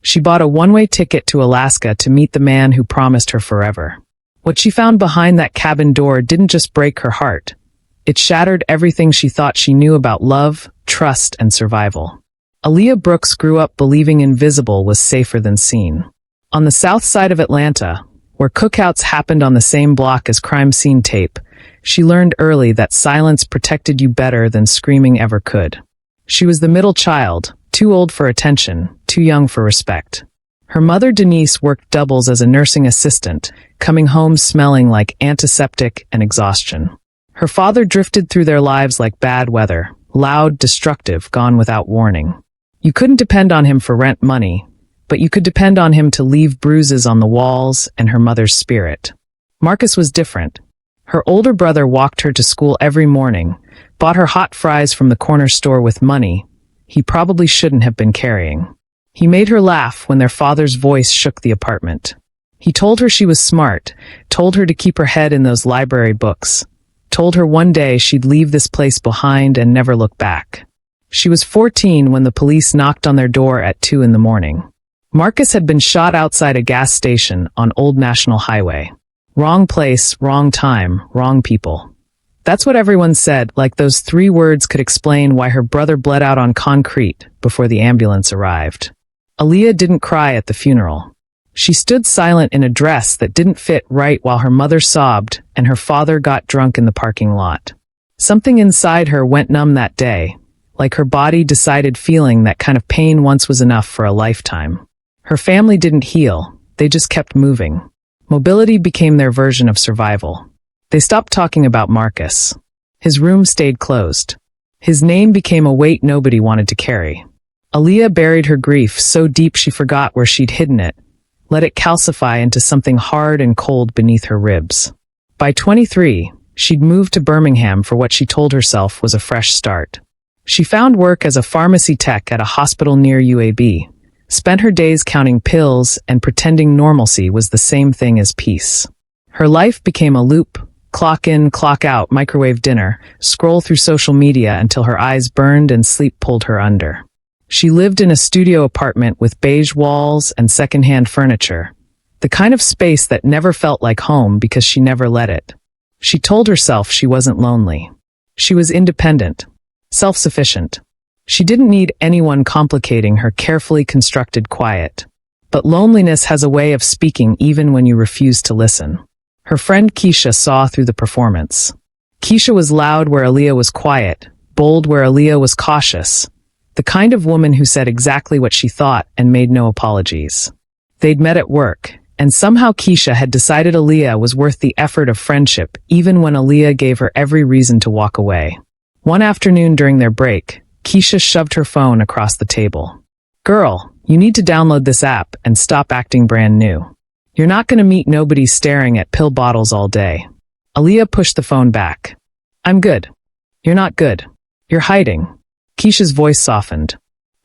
She bought a one-way ticket to Alaska to meet the man who promised her forever. What she found behind that cabin door didn't just break her heart. It shattered everything she thought she knew about love, trust, and survival. Aaliyah Brooks grew up believing invisible was safer than seen. On the south side of Atlanta, where cookouts happened on the same block as crime scene tape, she learned early that silence protected you better than screaming ever could. She was the middle child, too old for attention, too young for respect. Her mother Denise worked doubles as a nursing assistant, coming home smelling like antiseptic and exhaustion. Her father drifted through their lives like bad weather, loud, destructive, gone without warning. You couldn't depend on him for rent money, but you could depend on him to leave bruises on the walls and her mother's spirit. Marcus was different. Her older brother walked her to school every morning, bought her hot fries from the corner store with money he probably shouldn't have been carrying. He made her laugh when their father's voice shook the apartment. He told her she was smart, told her to keep her head in those library books, told her one day she'd leave this place behind and never look back. She was 14 when the police knocked on their door at 2 in the morning. Marcus had been shot outside a gas station on Old National Highway. Wrong place, wrong time, wrong people. That's what everyone said, like those 3 words could explain why her brother bled out on concrete before the ambulance arrived. Aaliyah didn't cry at the funeral. She stood silent in a dress that didn't fit right while her mother sobbed and her father got drunk in the parking lot. Something inside her went numb that day, like her body decided feeling that kind of pain once was enough for a lifetime. Her family didn't heal, they just kept moving. Mobility became their version of survival. They stopped talking about Marcus. His room stayed closed. His name became a weight nobody wanted to carry. Aaliyah buried her grief so deep she forgot where she'd hidden it, let it calcify into something hard and cold beneath her ribs. By 23, she'd moved to Birmingham for what she told herself was a fresh start. She found work as a pharmacy tech at a hospital near UAB, spent her days counting pills and pretending normalcy was the same thing as peace. Her life became a loop. Clock in, clock out, microwave dinner, scroll through social media until her eyes burned and sleep pulled her under. She lived in a studio apartment with beige walls and secondhand furniture, the kind of space that never felt like home because she never let it. She told herself she wasn't lonely. She was independent, self-sufficient. She didn't need anyone complicating her carefully constructed quiet. But loneliness has a way of speaking even when you refuse to listen. Her friend Keisha saw through the performance. Keisha was loud where Aaliyah was quiet, bold where Aaliyah was cautious, the kind of woman who said exactly what she thought and made no apologies. They'd met at work, and somehow Keisha had decided Aaliyah was worth the effort of friendship even when Aaliyah gave her every reason to walk away. One afternoon during their break, Keisha shoved her phone across the table. "Girl, you need to download this app and stop acting brand new. You're not going to meet nobody staring at pill bottles all day." Aaliyah pushed the phone back. "I'm good." "You're not good. You're hiding." Keisha's voice softened.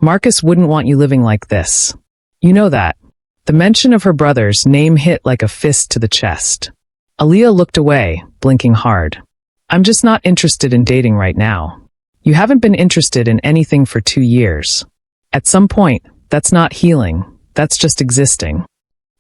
"Marcus wouldn't want you living like this. You know that." The mention of her brother's name hit like a fist to the chest. Aaliyah looked away, blinking hard. "I'm just not interested in dating right now." "You haven't been interested in anything for 2 years. At some point, that's not healing, that's just existing."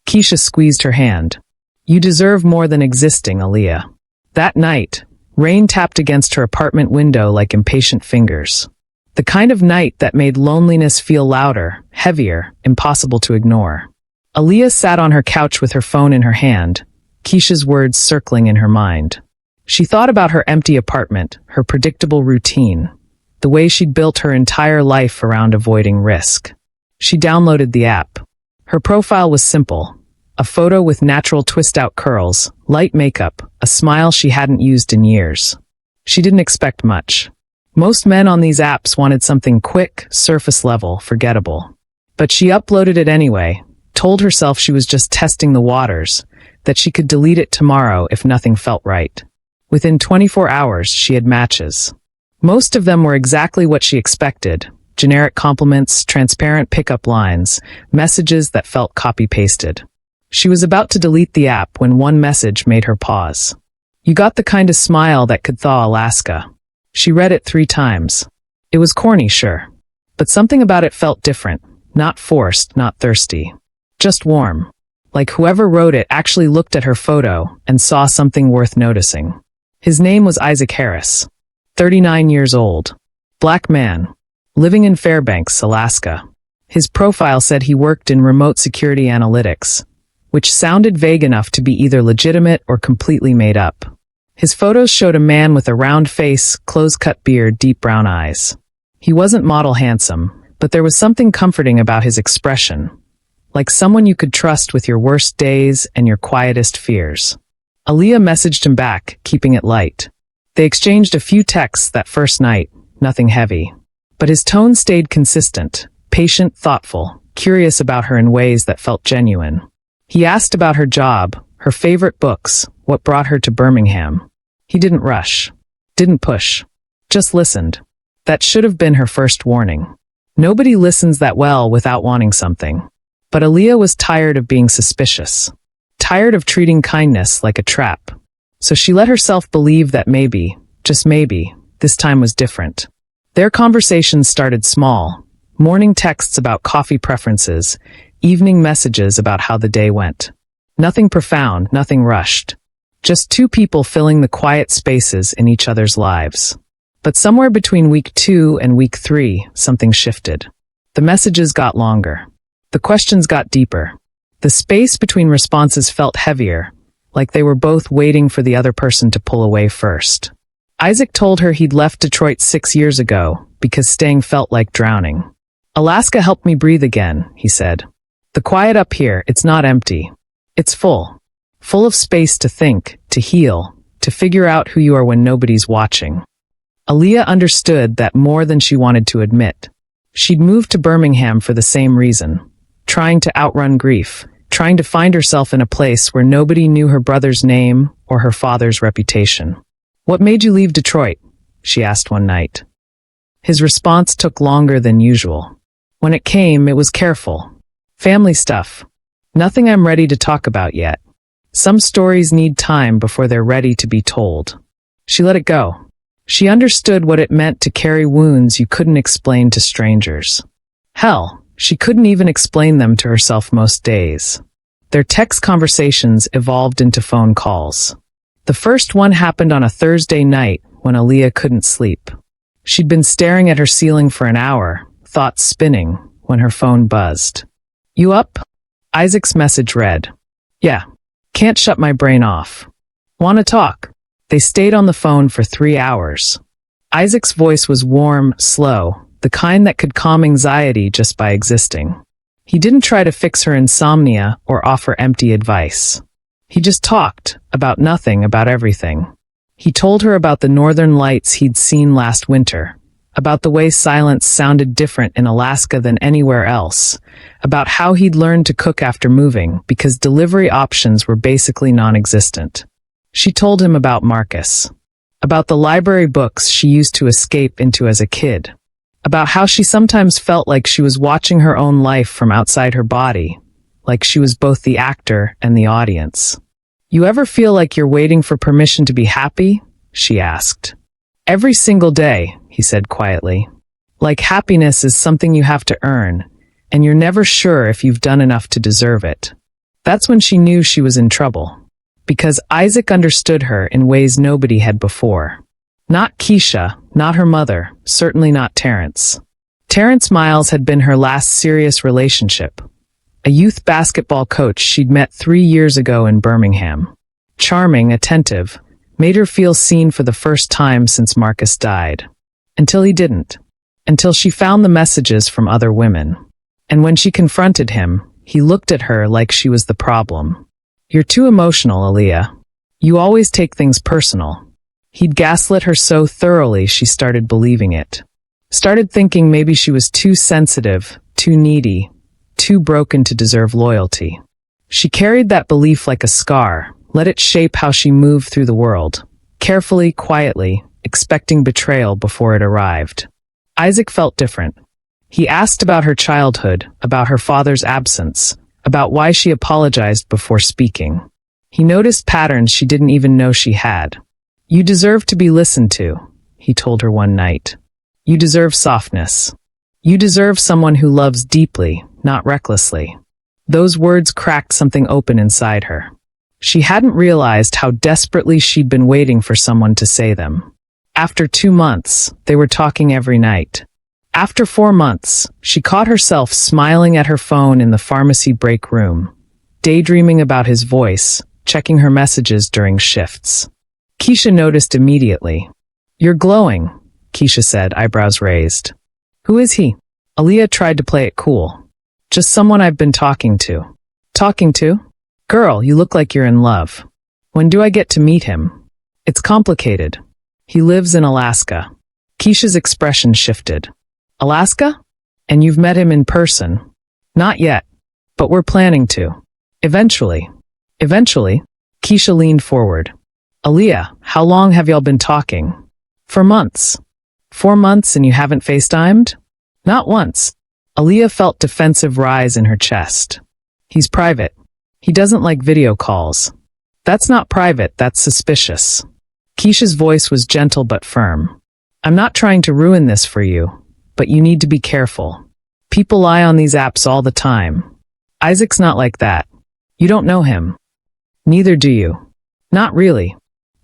Keisha squeezed her hand. "You deserve more than existing, Aaliyah." That night, rain tapped against her apartment window like impatient fingers. The kind of night that made loneliness feel louder, heavier, impossible to ignore. Aaliyah sat on her couch with her phone in her hand, Keisha's words circling in her mind. She thought about her empty apartment, her predictable routine, the way she'd built her entire life around avoiding risk. She downloaded the app. Her profile was simple. A photo with natural twist-out curls, light makeup, a smile she hadn't used in years. She didn't expect much. Most men on these apps wanted something quick, surface-level, forgettable. But she uploaded it anyway, told herself she was just testing the waters, that she could delete it tomorrow if nothing felt right. Within 24 hours, she had matches. Most of them were exactly what she expected. Generic compliments, transparent pickup lines, messages that felt copy-pasted. She was about to delete the app when one message made her pause. "You got the kind of smile that could thaw Alaska." She read it 3 times. It was corny, sure. But something about it felt different. Not forced, not thirsty. Just warm. Like whoever wrote it actually looked at her photo and saw something worth noticing. His name was Isaac Harris. 39 years old. Black man. Living in Fairbanks, Alaska. His profile said he worked in remote security analytics, which sounded vague enough to be either legitimate or completely made up. His photos showed a man with a round face, close-cut beard, deep brown eyes. He wasn't model handsome, but there was something comforting about his expression, like someone you could trust with your worst days and your quietest fears. Aaliyah messaged him back, keeping it light. They exchanged a few texts that first night, nothing heavy. But his tone stayed consistent, patient, thoughtful, curious about her in ways that felt genuine. He asked about her job, her favorite books, what brought her to Birmingham. He didn't rush, didn't push, just listened. That should have been her first warning. Nobody listens that well without wanting something. But Aaliyah was tired of being suspicious, tired of treating kindness like a trap. So she let herself believe that maybe, just maybe, this time was different. Their conversations started small, morning texts about coffee preferences, evening messages about how the day went. Nothing profound, nothing rushed. Just two people filling the quiet spaces in each other's lives. But somewhere between week 2 and week 3, something shifted. The messages got longer. The questions got deeper. The space between responses felt heavier, like they were both waiting for the other person to pull away first. Isaac told her he'd left Detroit 6 years ago because staying felt like drowning. Alaska helped me breathe again, he said. The quiet up here, it's not empty. It's full. Full of space to think, to heal, to figure out who you are when nobody's watching. Aaliyah understood that more than she wanted to admit. She'd moved to Birmingham for the same reason, trying to outrun grief, trying to find herself in a place where nobody knew her brother's name or her father's reputation. "What made you leave Detroit?" she asked one night. His response took longer than usual. When it came, it was careful. Family stuff. Nothing I'm ready to talk about yet. Some stories need time before they're ready to be told. She let it go. She understood what it meant to carry wounds you couldn't explain to strangers. Hell, she couldn't even explain them to herself most days. Their text conversations evolved into phone calls. The first one happened on a Thursday night when Aaliyah couldn't sleep. She'd been staring at her ceiling for an hour, thoughts spinning, when her phone buzzed. "You up?" Isaac's message read. "Yeah. Can't shut my brain off. Wanna talk?" They stayed on the phone for 3 hours. Isaac's voice was warm, slow, the kind that could calm anxiety just by existing. He didn't try to fix her insomnia or offer empty advice. He just talked, about nothing, about everything. He told her about the northern lights he'd seen last winter, about the way silence sounded different in Alaska than anywhere else, about how he'd learned to cook after moving because delivery options were basically non-existent. She told him about Marcus, about the library books she used to escape into as a kid, about how she sometimes felt like she was watching her own life from outside her body, like she was both the actor and the audience. "You ever feel like you're waiting for permission to be happy?" she asked. "Every single day," he said quietly. "Like happiness is something you have to earn, and you're never sure if you've done enough to deserve it." That's when she knew she was in trouble. Because Isaac understood her in ways nobody had before. Not Keisha, not her mother, certainly not Terrence. Terrence Miles had been her last serious relationship. A youth basketball coach she'd met 3 years ago in Birmingham. Charming, attentive, made her feel seen for the first time since Marcus died. Until he didn't. Until she found the messages from other women. And when she confronted him, he looked at her like she was the problem. "You're too emotional, Aaliyah. You always take things personal." He'd gaslit her so thoroughly she started believing it. Started thinking maybe she was too sensitive, too needy, too broken to deserve loyalty. She carried that belief like a scar, let it shape how she moved through the world, carefully, quietly, expecting betrayal before it arrived. Isaac felt different. He asked about her childhood, about her father's absence, about why she apologized before speaking. He noticed patterns she didn't even know she had. "You deserve to be listened to," he told her one night. "You deserve softness. You deserve someone who loves deeply, not recklessly. Those words cracked something open inside her. She hadn't realized how desperately she'd been waiting for someone to say them. After 2 months, they were talking every night. After 4 months, she caught herself smiling at her phone in the pharmacy break room, daydreaming about his voice, checking her messages during shifts. Keisha noticed immediately. "You're glowing," Keisha said, eyebrows raised. "Who is he?" Aaliyah tried to play it cool. "Just someone I've been talking to." "Talking to? Girl, you look like you're in love. When do I get to meet him?" "It's complicated. He lives in Alaska." Keisha's expression shifted. "Alaska? And you've met him in person?" "Not yet, but we're planning to. Eventually." "Eventually?" Keisha leaned forward. "Aaliyah, how long have y'all been talking?" "For months." 4 months and you haven't FaceTimed?" "Not once." Aaliyah felt defensive rise in her chest. "He's private. He doesn't like video calls." "That's not private, that's suspicious." Keisha's voice was gentle but firm. "I'm not trying to ruin this for you, but you need to be careful. People lie on these apps all the time. Isaac's not like that. You don't know him." "Neither do you." "Not really."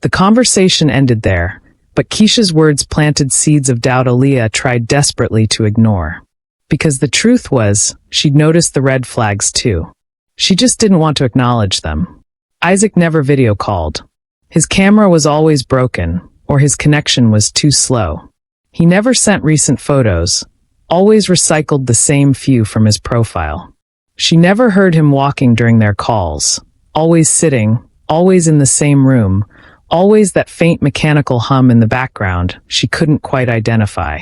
The conversation ended there, but Keisha's words planted seeds of doubt Aaliyah tried desperately to ignore. Because the truth was, she'd noticed the red flags too. She just didn't want to acknowledge them. Isaac never video called. His camera was always broken, or his connection was too slow. He never sent recent photos, always recycled the same few from his profile. She never heard him walking during their calls, always sitting, always in the same room, always that faint mechanical hum in the background she couldn't quite identify.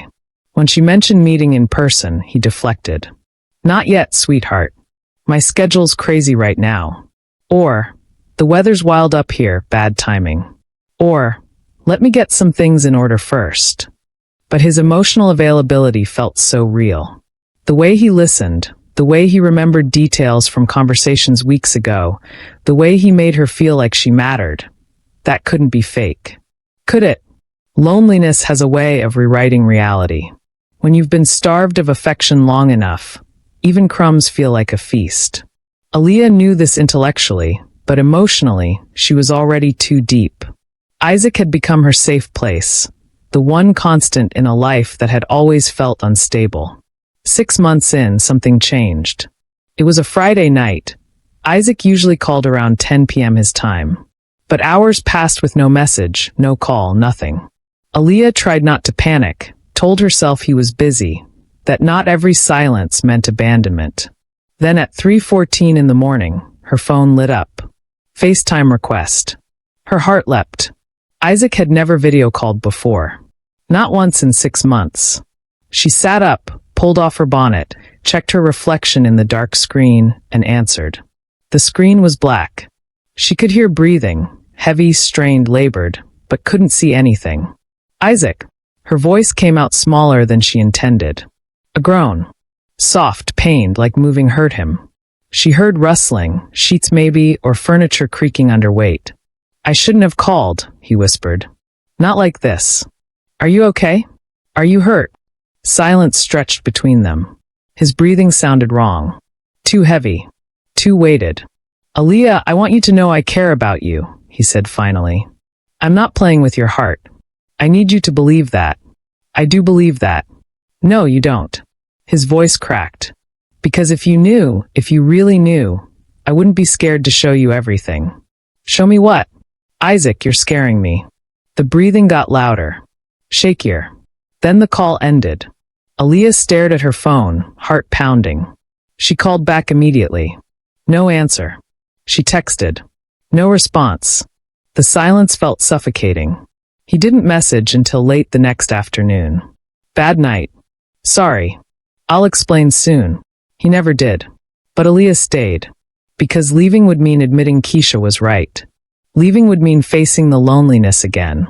When she mentioned meeting in person, he deflected. "Not yet, sweetheart. My schedule's crazy right now." Or, "The weather's wild up here, bad timing." Or, "Let me get some things in order first." But his emotional availability felt so real. The way he listened, the way he remembered details from conversations weeks ago, the way he made her feel like she mattered, that couldn't be fake. Could it? Loneliness has a way of rewriting reality. When you've been starved of affection long enough, even crumbs feel like a feast. Aaliyah knew this intellectually, but emotionally, she was already too deep. Isaac had become her safe place, the one constant in a life that had always felt unstable. 6 months in, something changed. It was a Friday night. Isaac usually called around 10 p.m. his time. But hours passed with no message, no call, nothing. Aaliyah tried not to panic, told herself he was busy, that not every silence meant abandonment. Then at 3:14 in the morning, her phone lit up. FaceTime request. Her heart leapt. Isaac had never video called before. Not once in 6 months. She sat up, pulled off her bonnet, checked her reflection in the dark screen, and answered. The screen was black. She could hear breathing, heavy, strained, labored, but couldn't see anything. "Isaac." Her voice came out smaller than she intended. A groan. Soft, pained, like moving hurt him. She heard rustling, sheets maybe, or furniture creaking under weight. "I shouldn't have called," he whispered. "Not like this. Are you okay? Are you hurt?" Silence stretched between them. His breathing sounded wrong. Too heavy. Too weighted. "Aaliyah, I want you to know I care about you," he said finally. "I'm not playing with your heart. I need you to believe that." "I do believe that." "No, you don't." His voice cracked. "Because if you knew, if you really knew, I wouldn't be scared to show you everything." "Show me what?" "Isaac, you're scaring me." The breathing got louder. Shakier. Then the call ended. Aaliyah stared at her phone, heart pounding. She called back immediately. No answer. She texted. No response. The silence felt suffocating. He didn't message until late the next afternoon. "Bad night. Sorry. I'll explain soon." He never did. But Aaliyah stayed. Because leaving would mean admitting Keisha was right. Leaving would mean facing the loneliness again.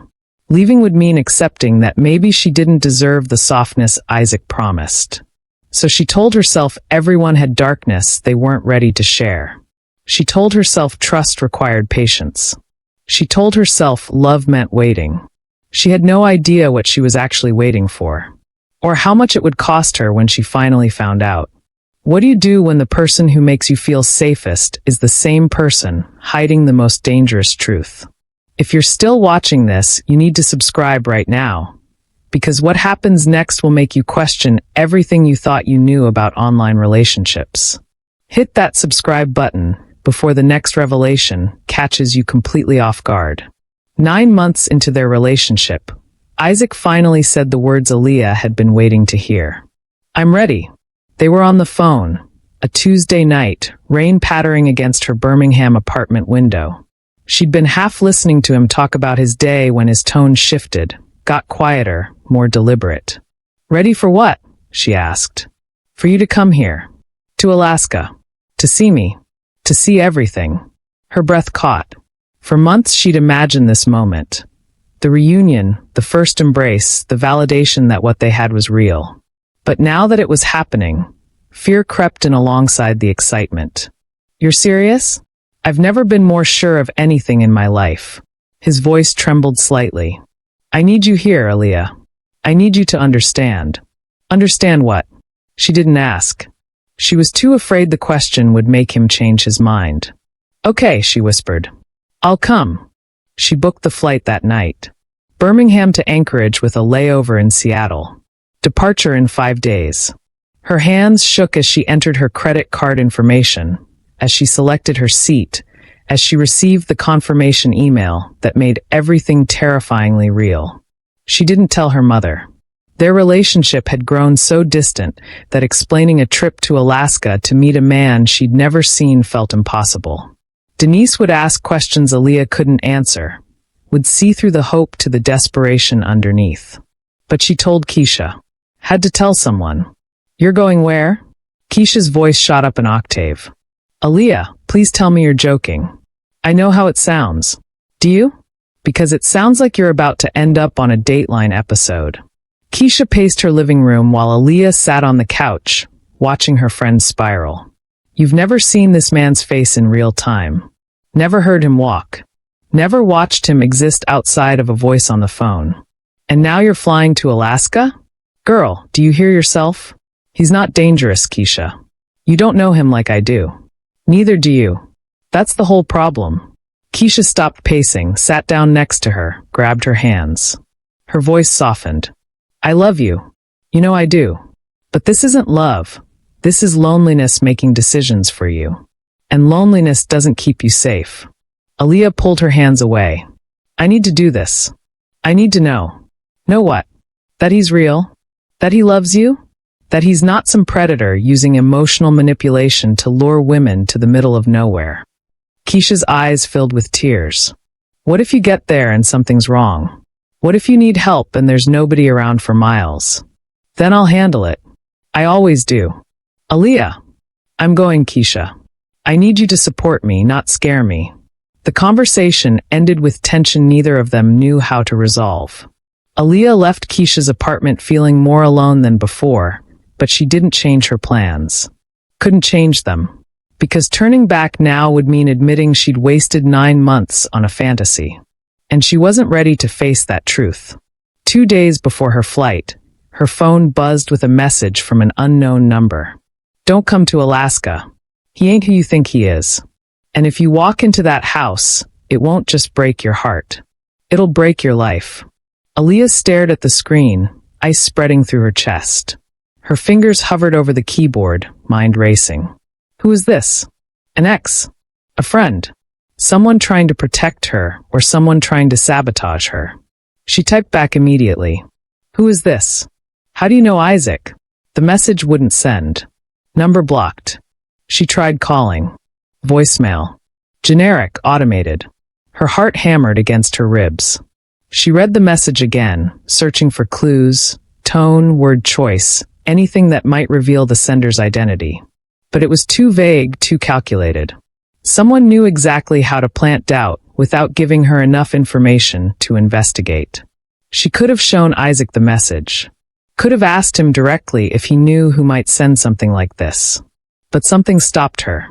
Leaving would mean accepting that maybe she didn't deserve the softness Isaac promised. So she told herself everyone had darkness they weren't ready to share. She told herself trust required patience. She told herself love meant waiting. She had no idea what she was actually waiting for, or how much it would cost her when she finally found out. What do you do when the person who makes you feel safest is the same person hiding the most dangerous truth? If you're still watching this, you need to subscribe right now, because what happens next will make you question everything you thought you knew about online relationships. Hit that subscribe button before the next revelation catches you completely off guard. 9 months into their relationship, Isaac finally said the words Aaliyah had been waiting to hear. "I'm ready." They were on the phone, a Tuesday night, rain pattering against her Birmingham apartment window. She'd been half listening to him talk about his day when his tone shifted, got quieter, more deliberate. "Ready for what?" she asked. "For you to come here. To Alaska. To see me. To see everything." Her breath caught. For months she'd imagined this moment. The reunion, the first embrace, the validation that what they had was real. But now that it was happening, fear crept in alongside the excitement. "You're serious?" "I've never been more sure of anything in my life." His voice trembled slightly. "I need you here, Aaliyah. I need you to understand." "Understand what?" She didn't ask. She was too afraid the question would make him change his mind. "Okay," she whispered. "I'll come." She booked the flight that night. Birmingham to Anchorage with a layover in Seattle. Departure in 5 days. Her hands shook as she entered her credit card information, as she selected her seat, as she received the confirmation email that made everything terrifyingly real. She didn't tell her mother. Their relationship had grown so distant that explaining a trip to Alaska to meet a man she'd never seen felt impossible. Denise would ask questions Aaliyah couldn't answer, would see through the hope to the desperation underneath. But she told Keisha. Had to tell someone. "You're going where?" Keisha's voice shot up an octave. "Aaliyah, please tell me you're joking. I know how it sounds. Do you? Because it sounds like you're about to end up on a Dateline episode." Keisha paced her living room while Aaliyah sat on the couch, watching her friends spiral. "You've never seen this man's face in real time. Never heard him walk. Never watched him exist outside of a voice on the phone. And now you're flying to Alaska? Girl, do you hear yourself? He's not dangerous, Keisha. You don't know him like I do. Neither do you. That's the whole problem." Keisha stopped pacing, sat down next to her, grabbed her hands. Her voice softened. "I love you. You know I do. But this isn't love. This is loneliness making decisions for you. And loneliness doesn't keep you safe." Aaliyah pulled her hands away. "I need to do this. I need to know." "Know what? That he's real? That he loves you? That he's not some predator using emotional manipulation to lure women to the middle of nowhere?" Keisha's eyes filled with tears. "What if you get there and something's wrong? What if you need help and there's nobody around for miles? Then I'll handle it. I always do." "Aaliyah." "I'm going, Keisha. I need you to support me, not scare me." The conversation ended with tension neither of them knew how to resolve. Aaliyah left Keisha's apartment feeling more alone than before, but she didn't change her plans. Couldn't change them. Because turning back now would mean admitting she'd wasted 9 months on a fantasy. And she wasn't ready to face that truth. 2 days before her flight, her phone buzzed with a message from an unknown number. "Don't come to Alaska. He ain't who you think he is. And if you walk into that house, it won't just break your heart. It'll break your life." Aaliyah stared at the screen, ice spreading through her chest. Her fingers hovered over the keyboard, mind racing. Who is this? An ex? A friend? Someone trying to protect her, or someone trying to sabotage her? She typed back immediately. "Who is this? How do you know Isaac?" The message wouldn't send. Number blocked. She tried calling. Voicemail. Generic, automated. Her heart hammered against her ribs. She read the message again, searching for clues, tone, word choice, anything that might reveal the sender's identity. But it was too vague, too calculated. Someone knew exactly how to plant doubt without giving her enough information to investigate. She could have shown Isaac the message. Could have asked him directly if he knew who might send something like this. But something stopped her.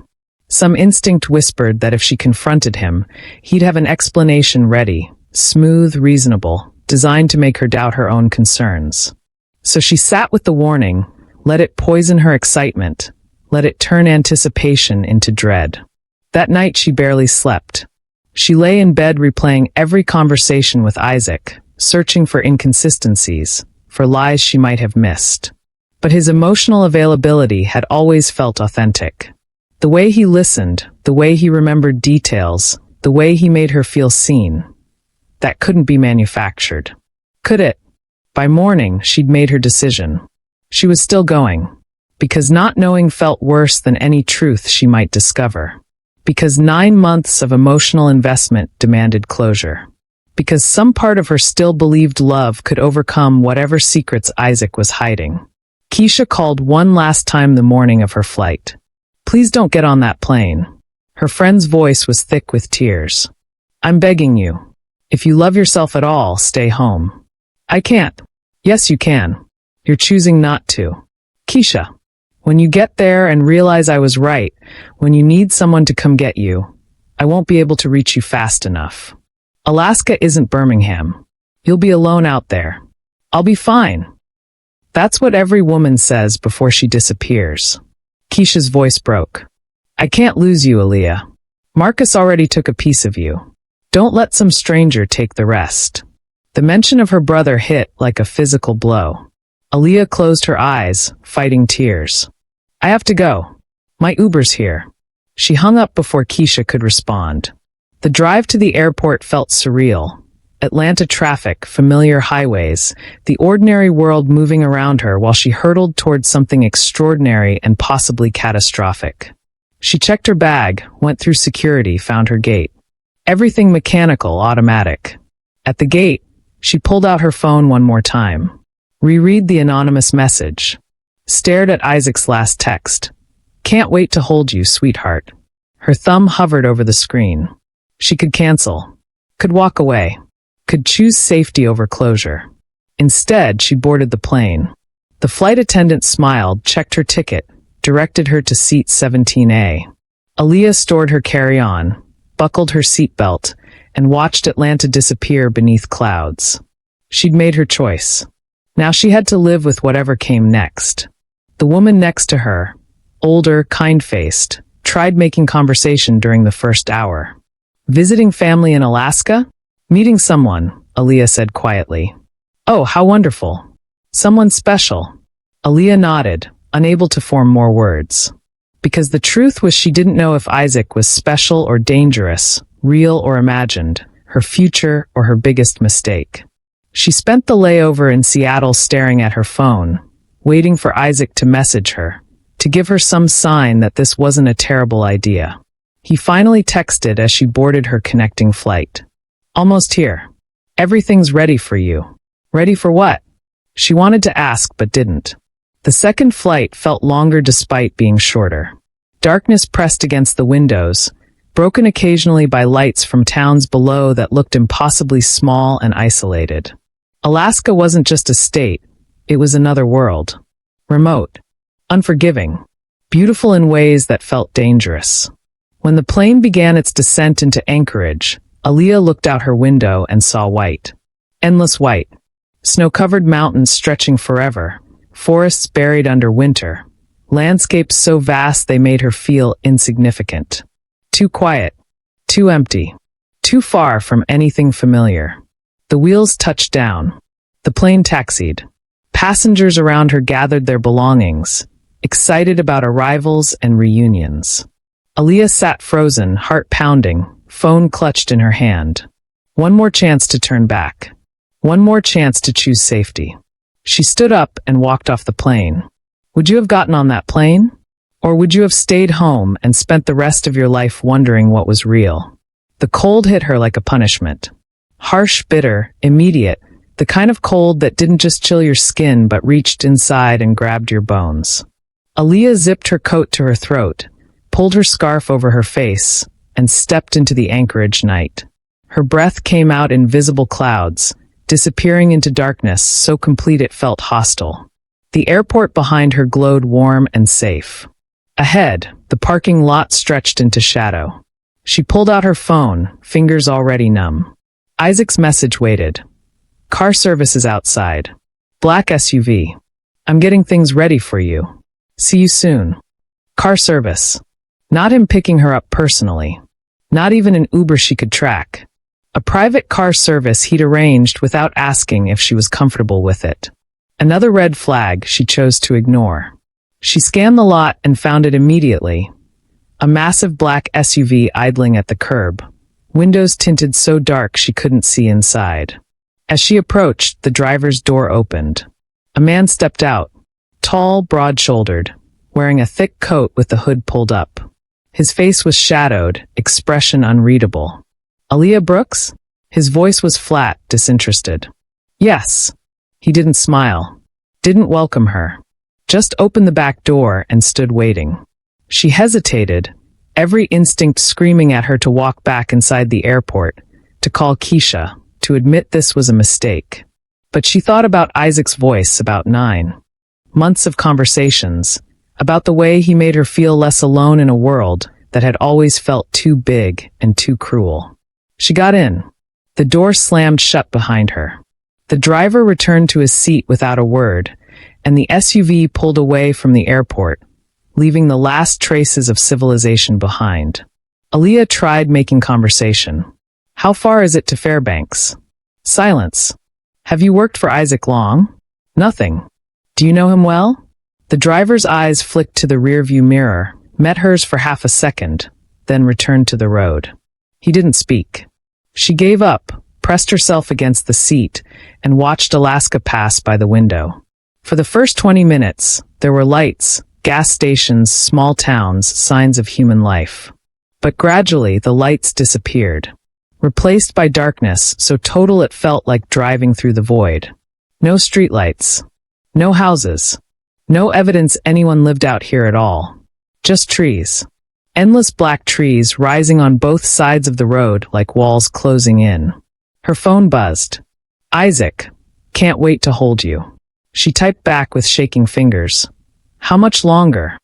Some instinct whispered that if she confronted him, he'd have an explanation ready, smooth, reasonable, designed to make her doubt her own concerns. So she sat with the warning, let it poison her excitement, let it turn anticipation into dread. That night she barely slept. She lay in bed replaying every conversation with Isaac, searching for inconsistencies, for lies she might have missed. But his emotional availability had always felt authentic. The way he listened, the way he remembered details, the way he made her feel seen. That couldn't be manufactured. Could it? By morning, she'd made her decision. She was still going. Because not knowing felt worse than any truth she might discover. Because 9 months of emotional investment demanded closure. Because some part of her still believed love could overcome whatever secrets Isaac was hiding. Keisha called one last time the morning of her flight. "Please don't get on that plane." Her friend's voice was thick with tears. "I'm begging you. If you love yourself at all, stay home." "I can't." "Yes, you can. You're choosing not to." "Keisha, when you get there and realize I was right, when you need someone to come get you, I won't be able to reach you fast enough. Alaska isn't Birmingham. You'll be alone out there. I'll be fine." That's what every woman says before she disappears. Keisha's voice broke. "I can't lose you, Aaliyah. Marcus already took a piece of you. Don't let some stranger take the rest." The mention of her brother hit like a physical blow. Aaliyah closed her eyes, fighting tears. "I have to go. My Uber's here." She hung up before Keisha could respond. The drive to the airport felt surreal. Atlanta traffic, familiar highways, the ordinary world moving around her while she hurtled towards something extraordinary and possibly catastrophic. She checked her bag, went through security, found her gate. Everything mechanical, automatic. At the gate, she pulled out her phone one more time. Reread the anonymous message. Stared at Isaac's last text. "Can't wait to hold you, sweetheart." Her thumb hovered over the screen. She could cancel. Could walk away. Could choose safety over closure. Instead, she boarded the plane. The flight attendant smiled, checked her ticket, directed her to seat 17A. Aaliyah stored her carry-on, buckled her seatbelt, and watched Atlanta disappear beneath clouds. She'd made her choice. Now she had to live with whatever came next. The woman next to her, older, kind-faced, tried making conversation during the first hour. "Visiting family in Alaska?" "Meeting someone," Aaliyah said quietly. "Oh, how wonderful. Someone special." Aaliyah nodded, unable to form more words. Because the truth was she didn't know if Isaac was special or dangerous, real or imagined, her future or her biggest mistake. She spent the layover in Seattle staring at her phone, waiting for Isaac to message her, to give her some sign that this wasn't a terrible idea. He finally texted as she boarded her connecting flight. "Almost here. Everything's ready for you." Ready for what? She wanted to ask but didn't. The second flight felt longer despite being shorter. Darkness pressed against the windows, broken occasionally by lights from towns below that looked impossibly small and isolated. Alaska wasn't just a state, it was another world. Remote. Unforgiving. Beautiful in ways that felt dangerous. When the plane began its descent into Anchorage, Aaliyah looked out her window and saw white. Endless white. Snow-covered mountains stretching forever, forests buried under winter, landscapes so vast they made her feel insignificant. Too quiet. Too empty. Too far from anything familiar. The wheels touched down. The plane taxied. Passengers around her gathered their belongings, excited about arrivals and reunions. Aaliyah sat frozen, heart pounding, phone clutched in her hand. One more chance to turn back. One more chance to choose safety. She stood up and walked off the plane. Would you have gotten on that plane? Or would you have stayed home and spent the rest of your life wondering what was real? The cold hit her like a punishment. Harsh, bitter, immediate, the kind of cold that didn't just chill your skin but reached inside and grabbed your bones. Aaliyah zipped her coat to her throat, pulled her scarf over her face, and stepped into the Anchorage night. Her breath came out in visible clouds, disappearing into darkness so complete it felt hostile. The airport behind her glowed warm and safe. Ahead, the parking lot stretched into shadow. She pulled out her phone, fingers already numb. Isaac's message waited. "Car service is outside. Black SUV. I'm getting things ready for you. See you soon." Car service. Not him picking her up personally. Not even an Uber she could track. A private car service he'd arranged without asking if she was comfortable with it. Another red flag she chose to ignore. She scanned the lot and found it immediately. A massive black SUV idling at the curb. Windows tinted so dark she couldn't see inside. As she approached, the driver's door opened. A man stepped out, tall, broad-shouldered, wearing a thick coat with the hood pulled up. His face was shadowed, expression unreadable. Aaliyah Brooks? His voice was flat, disinterested. Yes. He didn't smile. Didn't welcome her. Just opened the back door and stood waiting. She hesitated, every instinct screaming at her to walk back inside the airport, to call Keisha, to admit this was a mistake. But she thought about Isaac's voice about 9 months of conversations, about the way he made her feel less alone in a world that had always felt too big and too cruel. She got in. The door slammed shut behind her. The driver returned to his seat without a word, and the SUV pulled away from the airport, leaving the last traces of civilization behind. Aaliyah tried making conversation. How far is it to Fairbanks? Silence. Have you worked for Isaac long? Nothing. Do you know him well? The driver's eyes flicked to the rearview mirror, met hers for half a second, then returned to the road. He didn't speak. She gave up, pressed herself against the seat, and watched Alaska pass by the window. For the first 20 minutes, there were lights, gas stations, small towns, signs of human life. But gradually, the lights disappeared, replaced by darkness so total it felt like driving through the void. No streetlights. No houses. No evidence anyone lived out here at all. Just trees. Endless black trees rising on both sides of the road like walls closing in. Her phone buzzed. Isaac. Can't wait to hold you. She typed back with shaking fingers. How much longer?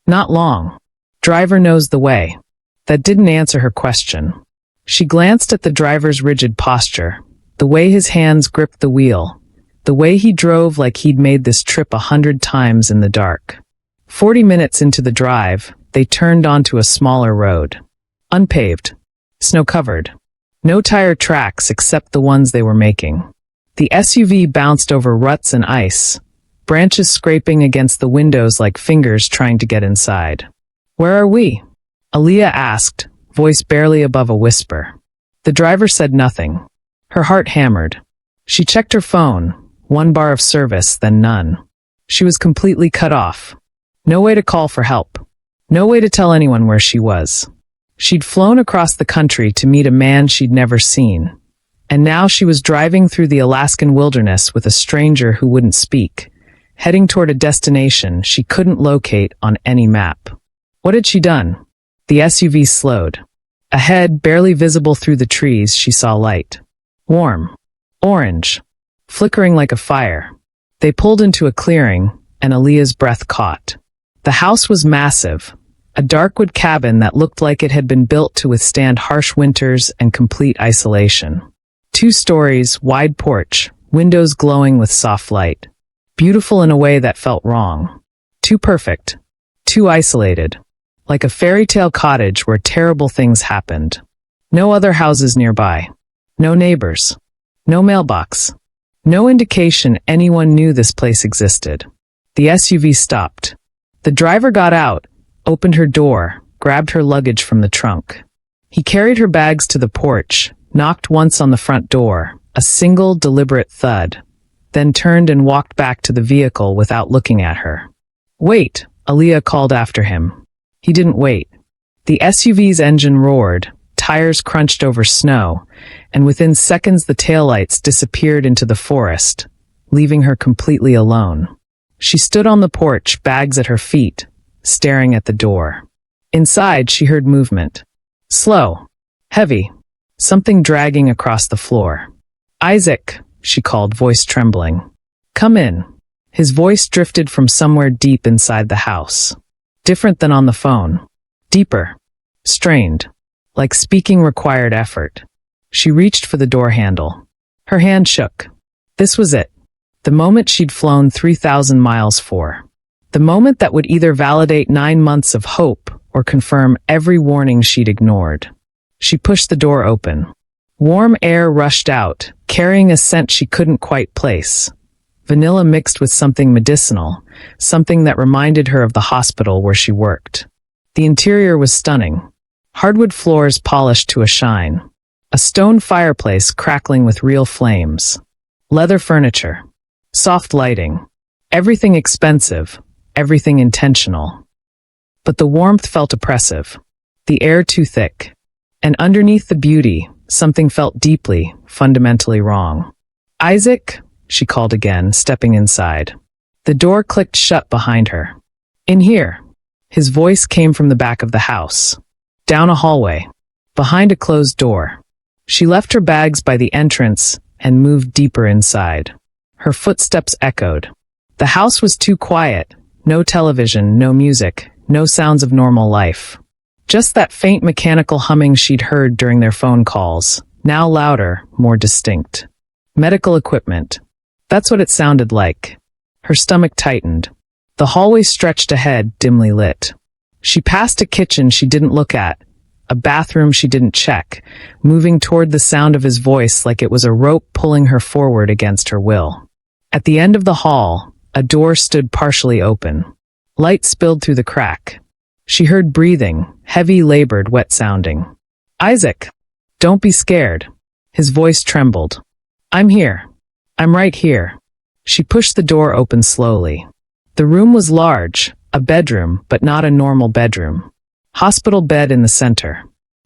Not long. Driver knows the way. That didn't answer her question. She glanced at the driver's rigid posture, the way his hands gripped the wheel, the way he drove like he'd made this trip 100 times in the dark. 40 minutes into the drive, they turned onto a smaller road. Unpaved. Snow-covered. No tire tracks except the ones they were making. The SUV bounced over ruts and ice, branches scraping against the windows like fingers trying to get inside. Where are we? Aaliyah asked, voice barely above a whisper. The driver said nothing. Her heart hammered. She checked her phone, 1 bar of service, then none. She was completely cut off. No way to call for help. No way to tell anyone where she was. She'd flown across the country to meet a man she'd never seen. And now she was driving through the Alaskan wilderness with a stranger who wouldn't speak, heading toward a destination she couldn't locate on any map. What had she done? The SUV slowed. Ahead, barely visible through the trees, she saw light. Warm. Orange. Flickering like a fire. They pulled into a clearing, and Aaliyah's breath caught. The house was massive, a dark wood cabin that looked like it had been built to withstand harsh winters and complete isolation. 2 stories, wide porch, windows glowing with soft light. Beautiful in a way that felt wrong. Too perfect. Too isolated. Like a fairy tale cottage where terrible things happened. No other houses nearby. No neighbors. No mailbox. No indication anyone knew this place existed. The SUV stopped. The driver got out, opened her door, grabbed her luggage from the trunk. He carried her bags to the porch, knocked once on the front door, a single deliberate thud, then turned and walked back to the vehicle without looking at her. Wait, Aaliyah called after him. He didn't wait. The SUV's engine roared, tires crunched over snow, and within seconds the taillights disappeared into the forest, leaving her completely alone. She stood on the porch, bags at her feet, staring at the door. Inside, she heard movement. Slow. Heavy. Something dragging across the floor. Isaac, she called, voice trembling. Come in. His voice drifted from somewhere deep inside the house. Different than on the phone. Deeper. Strained. Like speaking required effort. She reached for the door handle. Her hand shook. This was it. The moment she'd flown 3,000 miles for. The moment that would either validate 9 months of hope or confirm every warning she'd ignored. She pushed the door open. Warm air rushed out, carrying a scent she couldn't quite place. Vanilla mixed with something medicinal, something that reminded her of the hospital where she worked. The interior was stunning. Hardwood floors polished to a shine. A stone fireplace crackling with real flames. Leather furniture. Soft lighting. Everything expensive, everything intentional. But the warmth felt oppressive. The air too thick. And underneath the beauty, something felt deeply, fundamentally wrong. "Isaac?" she called again, stepping inside. The door clicked shut behind her. "In here." His voice came from the back of the house. Down a hallway. Behind a closed door. She left her bags by the entrance and moved deeper inside. Her footsteps echoed. The house was too quiet. No television, no music, no sounds of normal life. Just that faint mechanical humming she'd heard during their phone calls, now louder, more distinct. Medical equipment. That's what it sounded like. Her stomach tightened. The hallway stretched ahead, dimly lit. She passed a kitchen she didn't look at, a bathroom she didn't check, moving toward the sound of his voice like it was a rope pulling her forward against her will. At the end of the hall, a door stood partially open. Light spilled through the crack. She heard breathing, heavy, labored, wet-sounding. "Isaac, don't be scared." His voice trembled. "I'm here. I'm right here." She pushed the door open slowly. The room was large, a bedroom, but not a normal bedroom. Hospital bed in the center.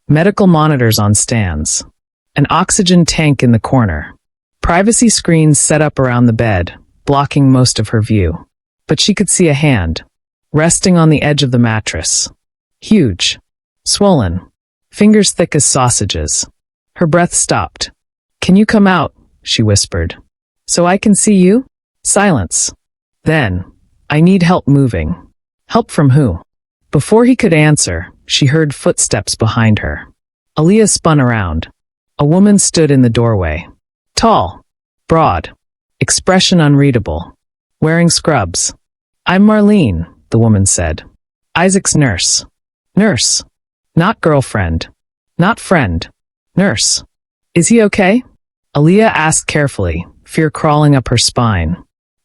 Medical monitors on stands. An oxygen tank in the corner. Privacy screens set up around the bed, blocking most of her view. But she could see a hand, resting on the edge of the mattress. Huge. Swollen. Fingers thick as sausages. Her breath stopped. "Can you come out?" she whispered. "So I can see you?" Silence. Then, "I need help moving." "Help from who?" Before he could answer, she heard footsteps behind her. Aaliyah spun around. A woman stood in the doorway. Tall. Broad. Expression unreadable. Wearing scrubs. "I'm Marlene," the woman said. "Isaac's nurse." "Nurse. Not girlfriend. Not friend. Nurse. Is he okay?" Aaliyah asked carefully, fear crawling up her spine.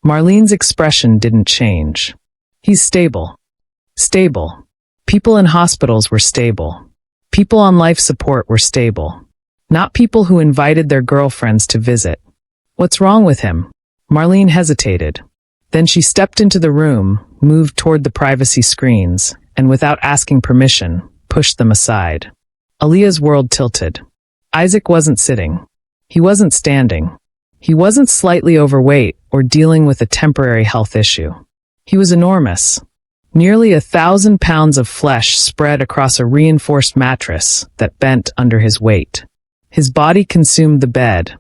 Marlene's expression didn't change. "He's stable." Stable. People in hospitals were stable. People on life support were stable. Not people who invited their girlfriends to visit. "What's wrong with him?" Marlene hesitated. Then she stepped into the room, moved toward the privacy screens, and without asking permission, pushed them aside. Aaliyah's world tilted. Isaac wasn't sitting. He wasn't standing. He wasn't slightly overweight or dealing with a temporary health issue. He was enormous. Nearly 1,000 pounds of flesh spread across a reinforced mattress that bent under his weight. His body consumed the bed.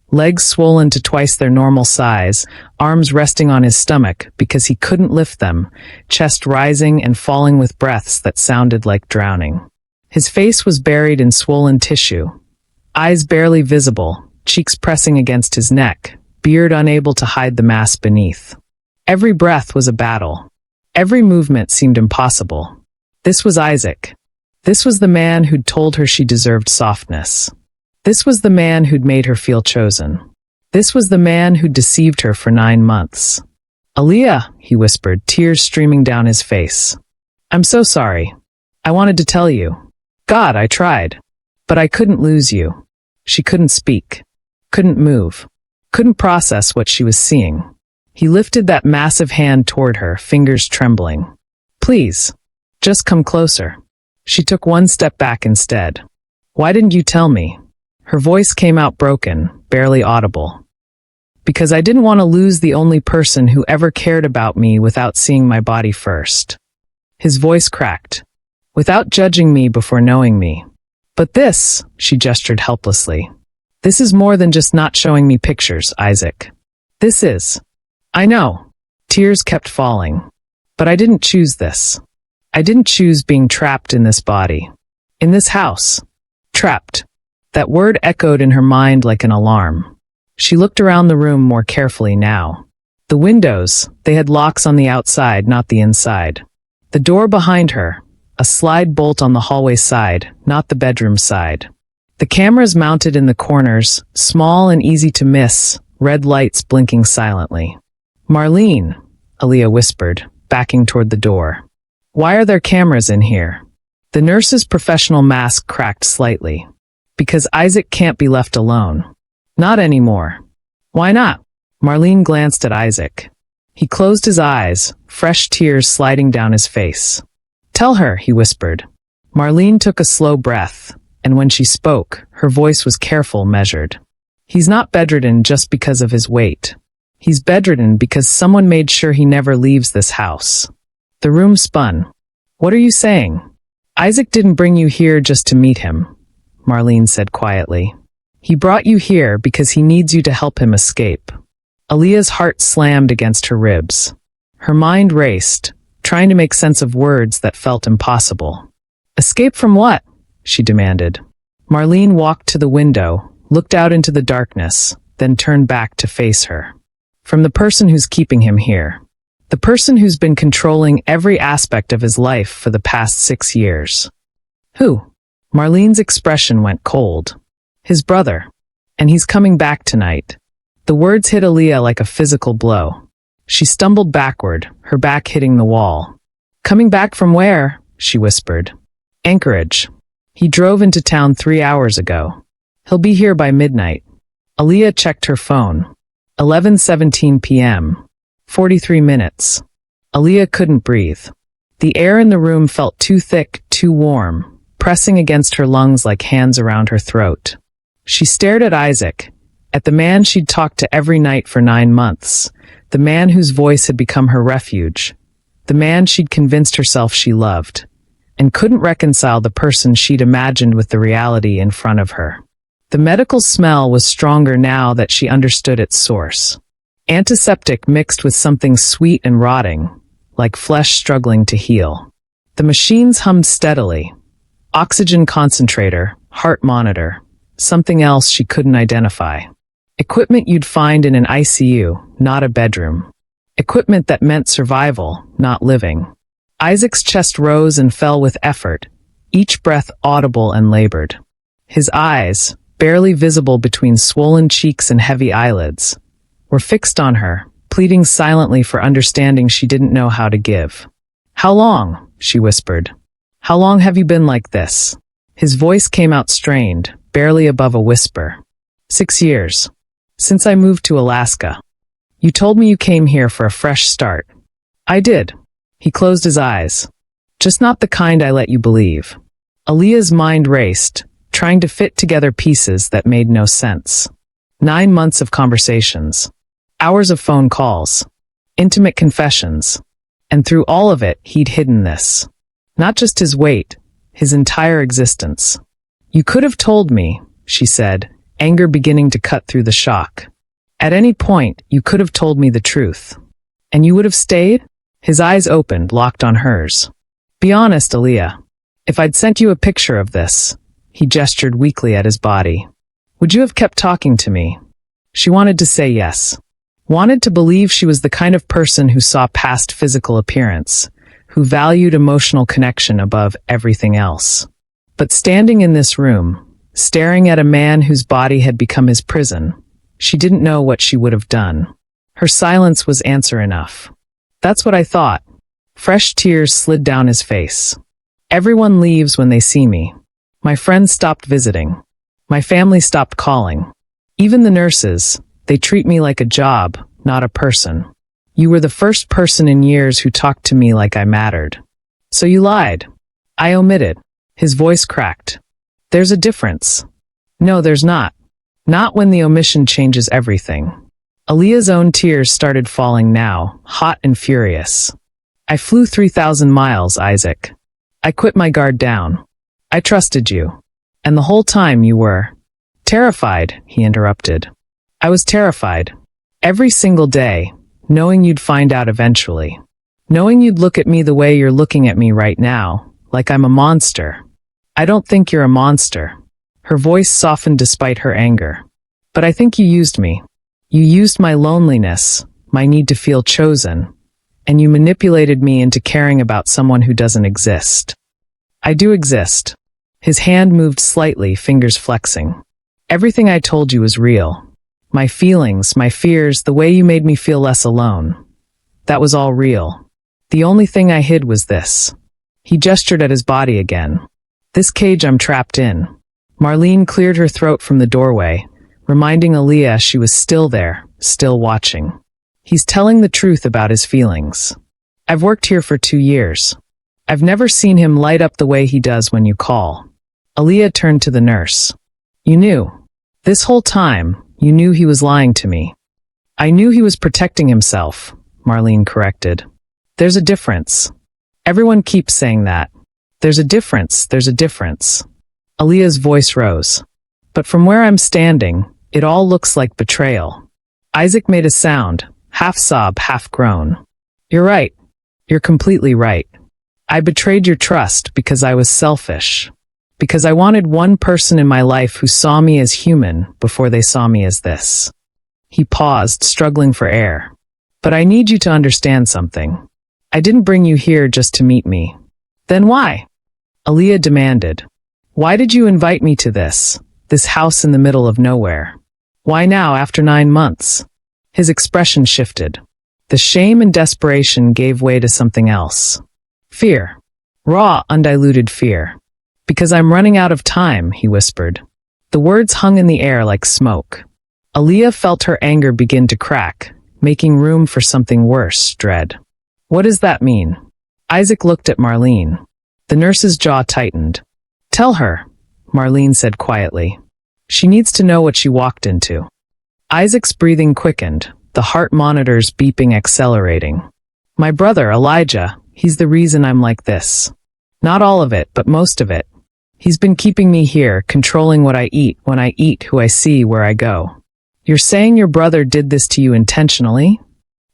Legs swollen to twice their normal size, arms resting on his stomach because he couldn't lift them, chest rising and falling with breaths that sounded like drowning. His face was buried in swollen tissue. Eyes barely visible, cheeks pressing against his neck, beard unable to hide the mass beneath. Every breath was a battle. Every movement seemed impossible. This was Isaac. This was the man who'd told her she deserved softness. This was the man who'd made her feel chosen. This was the man who'd deceived her for 9 months. "Aaliyah," he whispered, tears streaming down his face. "I'm so sorry. I wanted to tell you. God, I tried. But I couldn't lose you." She couldn't speak. Couldn't move. Couldn't process what she was seeing. He lifted that massive hand toward her, fingers trembling. "Please. Just come closer." She took one step back instead. "Why didn't you tell me?" Her voice came out broken, barely audible. "Because I didn't want to lose the only person who ever cared about me without seeing my body first." His voice cracked. "Without judging me before knowing me. But this," she gestured helplessly. "This is more than just not showing me pictures, Isaac. This is." "I know." Tears kept falling. "But I didn't choose this. I didn't choose being trapped in this body. In this house. Trapped." That word echoed in her mind like an alarm. She looked around the room more carefully now. The windows, they had locks on the outside, not the inside. The door behind her, a slide bolt on the hallway side, not the bedroom side. The cameras mounted in the corners, small and easy to miss, red lights blinking silently. "Marlene," Aaliyah whispered, backing toward the door. "Why are there cameras in here?" The nurse's professional mask cracked slightly. "Because Isaac can't be left alone. Not anymore." "Why not?" Marlene glanced at Isaac. He closed his eyes, fresh tears sliding down his face. "Tell her," he whispered. Marlene took a slow breath, and when she spoke, her voice was careful, measured. "He's not bedridden just because of his weight. He's bedridden because someone made sure he never leaves this house." The room spun. "What are you saying?" "Isaac didn't bring you here just to meet him," Marlene said quietly. "He brought you here because he needs you to help him escape." Aaliyah's heart slammed against her ribs. Her mind raced, trying to make sense of words that felt impossible. "Escape from what?" she demanded. Marlene walked to the window, looked out into the darkness, then turned back to face her. "From the person who's keeping him here. The person who's been controlling every aspect of his life for the past 6 years." "Who?" Marlene's expression went cold. "His brother. And he's coming back tonight." The words hit Aaliyah like a physical blow. She stumbled backward, her back hitting the wall. "Coming back from where?" she whispered. "Anchorage. He drove into town 3 hours ago. He'll be here by midnight." Aaliyah checked her phone. 11:17 p.m. 43 minutes. Aaliyah couldn't breathe. The air in the room felt too thick, too warm, pressing against her lungs like hands around her throat. She stared at Isaac, at the man she'd talked to every night for 9 months, the man whose voice had become her refuge, the man she'd convinced herself she loved, and couldn't reconcile the person she'd imagined with the reality in front of her. The medical smell was stronger now that she understood its source. Antiseptic mixed with something sweet and rotting, like flesh struggling to heal. The machines hummed steadily. Oxygen concentrator, heart monitor, something else she couldn't identify. Equipment you'd find in an ICU, not a bedroom. Equipment that meant survival, not living. Isaac's chest rose and fell with effort, each breath audible and labored. His eyes, barely visible between swollen cheeks and heavy eyelids, were fixed on her, pleading silently for understanding she didn't know how to give. "How long?" she whispered. "How long have you been like this?" His voice came out strained, barely above a whisper. 6 years. Since I moved to Alaska. You told me you came here for a fresh start." "I did." He closed his eyes. "Just not the kind I let you believe." Aaliyah's mind raced, trying to fit together pieces that made no sense. 9 months of conversations. Hours of phone calls. Intimate confessions. And through all of it, he'd hidden this. Not just his weight, his entire existence. "You could have told me," she said, anger beginning to cut through the shock. "At any point, you could have told me the truth. And you would have stayed?" His eyes opened, locked on hers. "Be honest, Aaliyah. If I'd sent you a picture of this," he gestured weakly at his body, "would you have kept talking to me?" She wanted to say yes. Wanted to believe she was the kind of person who saw past physical appearance, who valued emotional connection above everything else. But standing in this room, staring at a man whose body had become his prison, she didn't know what she would have done. Her silence was answer enough. "That's what I thought." Fresh tears slid down his face. "Everyone leaves when they see me. My friends stopped visiting. My family stopped calling. Even the nurses, they treat me like a job, not a person. You were the first person in years who talked to me like I mattered. So you lied." "I omitted." His voice cracked. "There's a difference." "No, there's not. Not when the omission changes everything." Aaliyah's own tears started falling now, hot and furious. "I flew 3,000 miles, Isaac. I quit my guard down. I trusted you. And the whole time you were..." "Terrified," he interrupted. "I was terrified. Every single day, knowing you'd find out eventually. Knowing you'd look at me the way you're looking at me right now, like I'm a monster. I don't think you're a monster." Her voice softened despite her anger. "But I think you used me. You used my loneliness, my need to feel chosen, and you manipulated me into caring about someone who doesn't exist. I do exist. His hand moved slightly, fingers flexing. Everything I told you was real. My feelings, my fears, the way you made me feel less alone. That was all real. The only thing I hid was this. He gestured at his body again. This cage I'm trapped in. Marlene cleared her throat from the doorway, reminding Aaliyah she was still there, still watching. He's telling the truth about his feelings. I've worked here for 2 years. I've never seen him light up the way he does when you call. Aaliyah turned to the nurse. You knew. This whole time, you knew he was lying to me. I knew he was protecting himself, Marlene corrected. There's a difference. Everyone keeps saying that. There's a difference, there's a difference. Aaliyah's voice rose. But from where I'm standing, it all looks like betrayal. Isaac made a sound, half sob, half groan. You're right. You're completely right. I betrayed your trust because I was selfish. Because I wanted one person in my life who saw me as human before they saw me as this. He paused, struggling for air. But I need you to understand something. I didn't bring you here just to meet me. Then why? Aaliyah demanded. Why did you invite me to this house in the middle of nowhere? Why now, after 9 months? His expression shifted. The shame and desperation gave way to something else. Fear. Raw, undiluted fear. Because I'm running out of time, he whispered. The words hung in the air like smoke. Aaliyah felt her anger begin to crack, making room for something worse, dread. What does that mean? Isaac looked at Marlene. The nurse's jaw tightened. Tell her, Marlene said quietly. She needs to know what she walked into. Isaac's breathing quickened, the heart monitors beeping, accelerating. My brother, Elijah, he's the reason I'm like this. Not all of it, but most of it. He's been keeping me here, controlling what I eat, when I eat, who I see, where I go. You're saying your brother did this to you intentionally?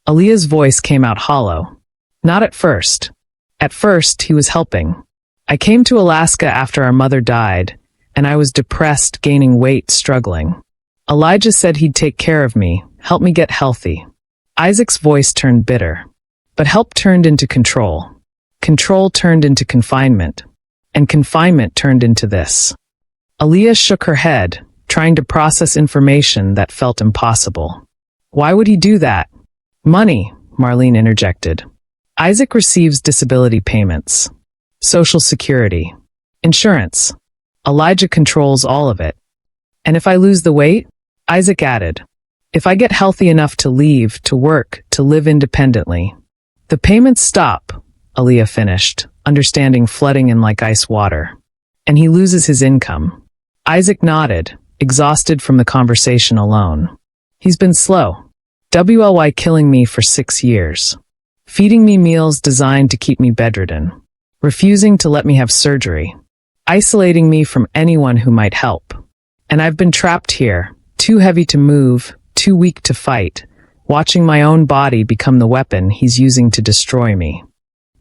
Aaliyah's voice came out hollow. Not at first. At first, he was helping. I came to Alaska after our mother died, and I was depressed, gaining weight, struggling. Elijah said he'd take care of me, help me get healthy. Isaac's voice turned bitter. But help turned into control. Control turned into confinement. And confinement turned into this. Aaliyah shook her head, trying to process information that felt impossible. Why would he do that? Money, Marlene interjected. Isaac receives disability payments. Social security. Insurance. Elijah controls all of it. And if I lose the weight? Isaac added. If I get healthy enough to leave, to work, to live independently. The payments stop, Aaliyah finished, understanding flooding in like ice water. And he loses his income. Isaac nodded, exhausted from the conversation alone. He's been slow. WLY killing me for 6 years. Feeding me meals designed to keep me bedridden. Refusing to let me have surgery. Isolating me from anyone who might help. And I've been trapped here, too heavy to move, too weak to fight, watching my own body become the weapon he's using to destroy me.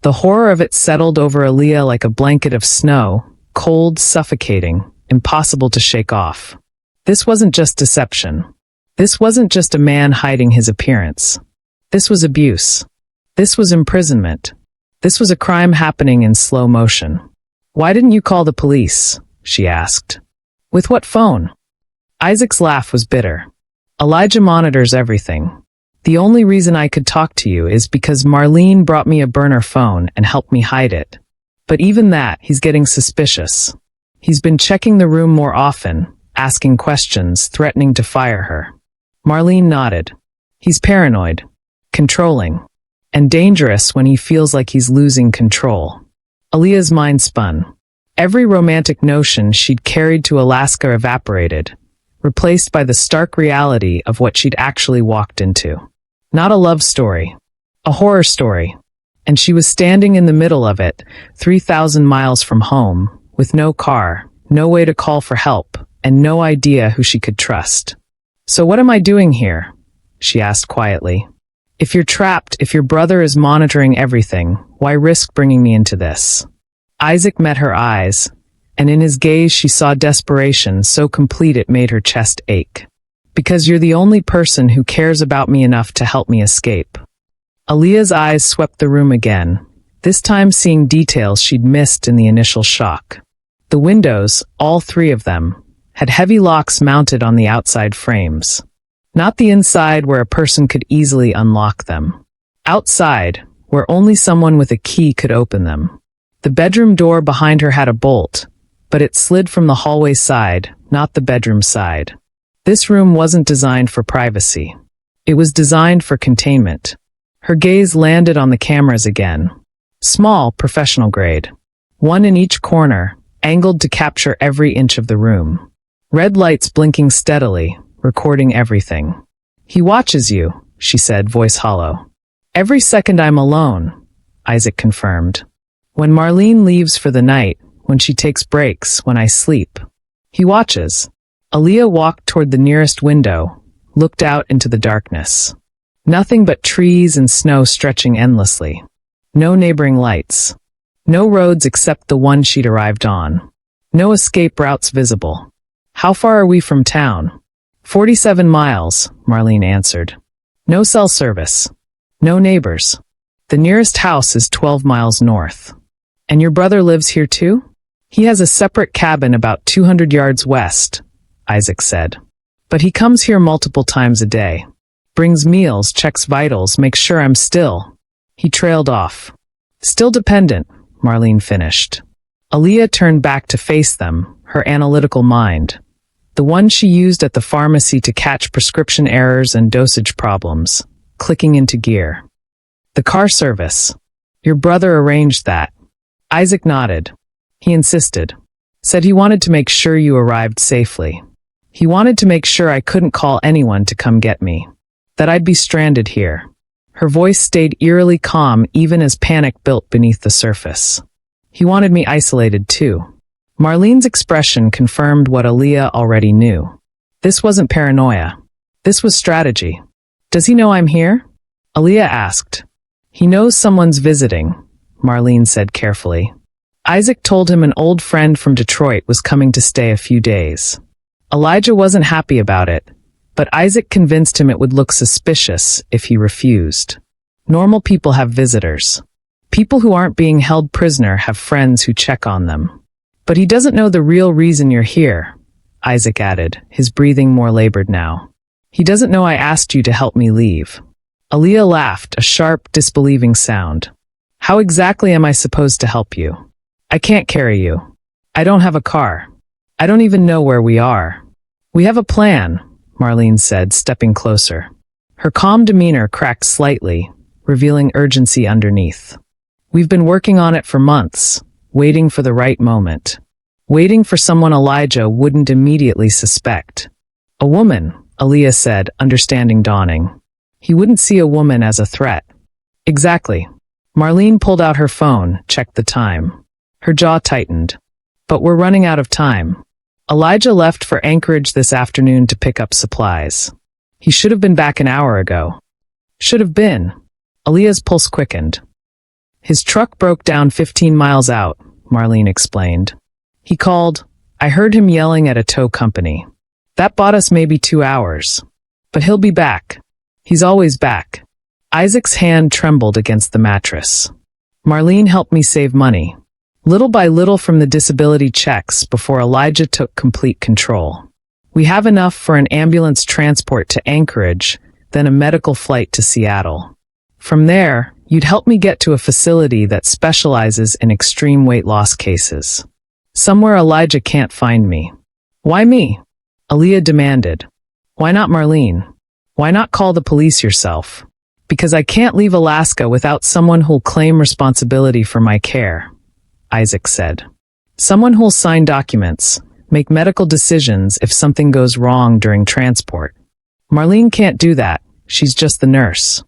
The horror of it settled over Aaliyah like a blanket of snow, cold, suffocating, impossible to shake off. This wasn't just deception. This wasn't just a man hiding his appearance. This was abuse. This was imprisonment. This was a crime happening in slow motion. Why didn't you call the police? She asked. With what phone? Isaac's laugh was bitter. Elijah monitors everything. The only reason I could talk to you is because Marlene brought me a burner phone and helped me hide it. But even that, he's getting suspicious. He's been checking the room more often, asking questions, threatening to fire her. Marlene nodded. He's paranoid, controlling, and dangerous when he feels like he's losing control. Aaliyah's mind spun. Every romantic notion she'd carried to Alaska evaporated, replaced by the stark reality of what she'd actually walked into. Not a love story, a horror story. And she was standing in the middle of it, 3,000 miles from home, with no car, no way to call for help, and no idea who she could trust. So what am I doing here? She asked quietly. If you're trapped, if your brother is monitoring everything, why risk bringing me into this? Isaac met her eyes, and in his gaze she saw desperation so complete it made her chest ache. Because you're the only person who cares about me enough to help me escape. Aaliyah's eyes swept the room again, this time seeing details she'd missed in the initial shock. The windows, all three of them, had heavy locks mounted on the outside frames. Not the inside where a person could easily unlock them. Outside, where only someone with a key could open them. The bedroom door behind her had a bolt, but it slid from the hallway side, not the bedroom side. This room wasn't designed for privacy. It was designed for containment. Her gaze landed on the cameras again. Small, professional grade. One in each corner, angled to capture every inch of the room. Red lights blinking steadily, recording everything. He watches you, she said, voice hollow. Every second I'm alone, Isaac confirmed. When Marlene leaves for the night, when she takes breaks, when I sleep. He watches. Aaliyah walked toward the nearest window, looked out into the darkness. Nothing but trees and snow stretching endlessly. No neighboring lights. No roads except the one she'd arrived on. No escape routes visible. How far are we from town? 47 miles, Marlene answered. No cell service. No neighbors. The nearest house is 12 miles north. And your brother lives here too? He has a separate cabin about 200 yards west, Isaac said. But he comes here multiple times a day. Brings meals, checks vitals, makes sure I'm still. He trailed off. Still dependent, Marlene finished. Aaliyah turned back to face them, her analytical mind. The one she used at the pharmacy to catch prescription errors and dosage problems, clicking into gear. The car service. Your brother arranged that. Isaac nodded. He insisted. Said he wanted to make sure you arrived safely. He wanted to make sure I couldn't call anyone to come get me. That I'd be stranded here. Her voice stayed eerily calm even as panic built beneath the surface. He wanted me isolated too. Marlene's expression confirmed what Aaliyah already knew. This wasn't paranoia. This was strategy. Does he know I'm here? Aaliyah asked. He knows someone's visiting, Marlene said carefully. Isaac told him an old friend from Detroit was coming to stay a few days. Elijah wasn't happy about it, but Isaac convinced him it would look suspicious if he refused. Normal people have visitors. People who aren't being held prisoner have friends who check on them. But he doesn't know the real reason you're here, Isaac added, his breathing more labored now. He doesn't know I asked you to help me leave. Aaliyah laughed, a sharp, disbelieving sound. How exactly am I supposed to help you? I can't carry you. I don't have a car. I don't even know where we are. We have a plan, Marlene said, stepping closer. Her calm demeanor cracked slightly, revealing urgency underneath. We've been working on it for months, waiting for the right moment. Waiting for someone Elijah wouldn't immediately suspect. A woman, Aaliyah said, understanding dawning. He wouldn't see a woman as a threat. Exactly. Marlene pulled out her phone, checked the time. Her jaw tightened. But we're running out of time. Elijah left for Anchorage this afternoon to pick up supplies. He should have been back an hour ago. Should have been. Aaliyah's pulse quickened. His truck broke down 15 miles out, Marlene explained. He called. I heard him yelling at a tow company. That bought us maybe 2 hours. But he'll be back. He's always back. Isaac's hand trembled against the mattress. Marlene helped me save money. Little by little from the disability checks before Elijah took complete control. We have enough for an ambulance transport to Anchorage, then a medical flight to Seattle. From there, you'd help me get to a facility that specializes in extreme weight loss cases. Somewhere Elijah can't find me. Why me? Aaliyah demanded. Why not Marlene? Why not call the police yourself? Because I can't leave Alaska without someone who'll claim responsibility for my care, Isaac said. Someone who'll sign documents, make medical decisions if something goes wrong during transport. Marlene can't do that. She's just the nurse.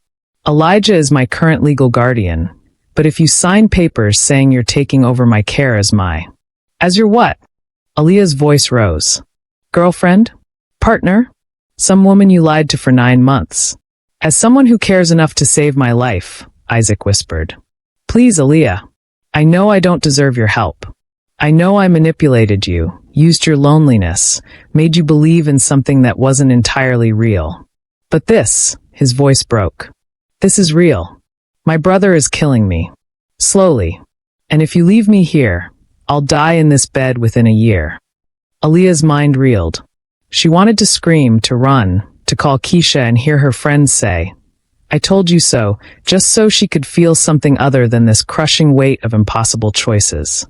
Elijah is my current legal guardian, but if you sign papers saying you're taking over my care as your what? Aaliyah's voice rose. Girlfriend? Partner? Some woman you lied to for 9 months. As someone who cares enough to save my life, Isaac whispered. Please, Aaliyah. I know I don't deserve your help. I know I manipulated you, used your loneliness, made you believe in something that wasn't entirely real. But this, his voice broke. This is real. My brother is killing me. Slowly. And if you leave me here, I'll die in this bed within a year. Aaliyah's mind reeled. She wanted to scream, to run, to call Keisha and hear her friends say, "I told you so," just so she could feel something other than this crushing weight of impossible choices.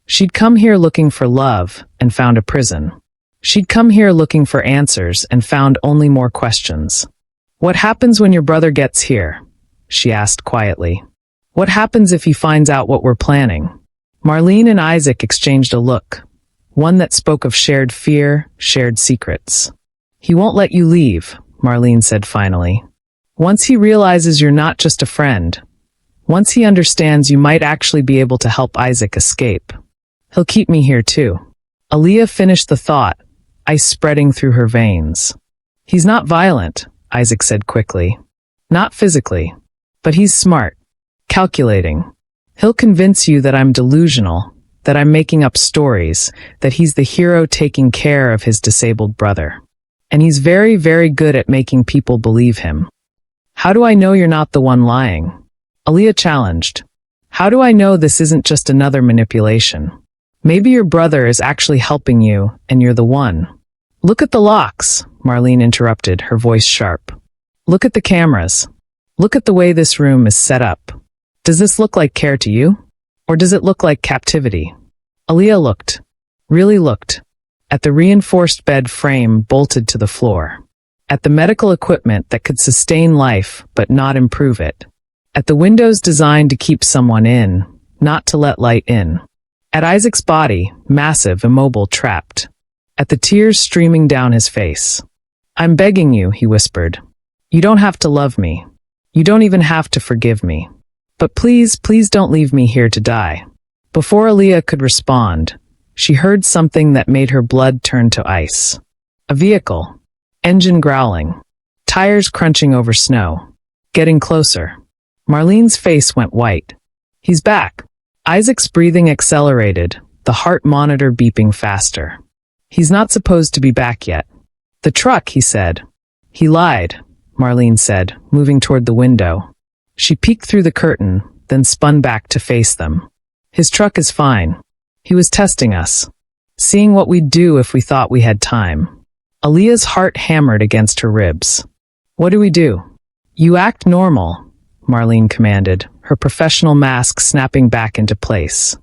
She'd come here looking for love and found a prison. She'd come here looking for answers and found only more questions. "What happens when your brother gets here?" she asked quietly. "What happens if he finds out what we're planning?" Marlene and Isaac exchanged a look, one that spoke of shared fear, shared secrets. "He won't let you leave," Marlene said finally. "Once he realizes you're not just a friend, once he understands you might actually be able to help Isaac escape, he'll keep me here too." Aaliyah finished the thought, ice spreading through her veins. "He's not violent," Isaac said quickly. "Not physically. But he's smart. Calculating. He'll convince you that I'm delusional, that I'm making up stories, that he's the hero taking care of his disabled brother. And he's very, very good at making people believe him." "How do I know you're not the one lying?" Aaliyah challenged. "How do I know this isn't just another manipulation? Maybe your brother is actually helping you, and you're the one." "Look at the locks," Marlene interrupted, her voice sharp. "Look at the cameras. Look at the way this room is set up. Does this look like care to you? Or does it look like captivity?" Aaliyah looked. Really looked. At the reinforced bed frame bolted to the floor. At the medical equipment that could sustain life but not improve it. At the windows designed to keep someone in, not to let light in. At Isaac's body, massive, immobile, trapped. At the tears streaming down his face. "I'm begging you," he whispered. "You don't have to love me. You don't even have to forgive me. But please, please don't leave me here to die." Before Aaliyah could respond, she heard something that made her blood turn to ice. A vehicle. Engine growling. Tires crunching over snow. Getting closer. Marlene's face went white. "He's back." Isaac's breathing accelerated, the heart monitor beeping faster. "He's not supposed to be back yet." "The truck," he said. "He lied," Marlene said, moving toward the window. She peeked through the curtain, then spun back to face them. "His truck is fine. He was testing us. Seeing what we'd do if we thought we had time." Aaliyah's heart hammered against her ribs. "What do we do?" "You act normal," Marlene commanded, her professional mask snapping back into place.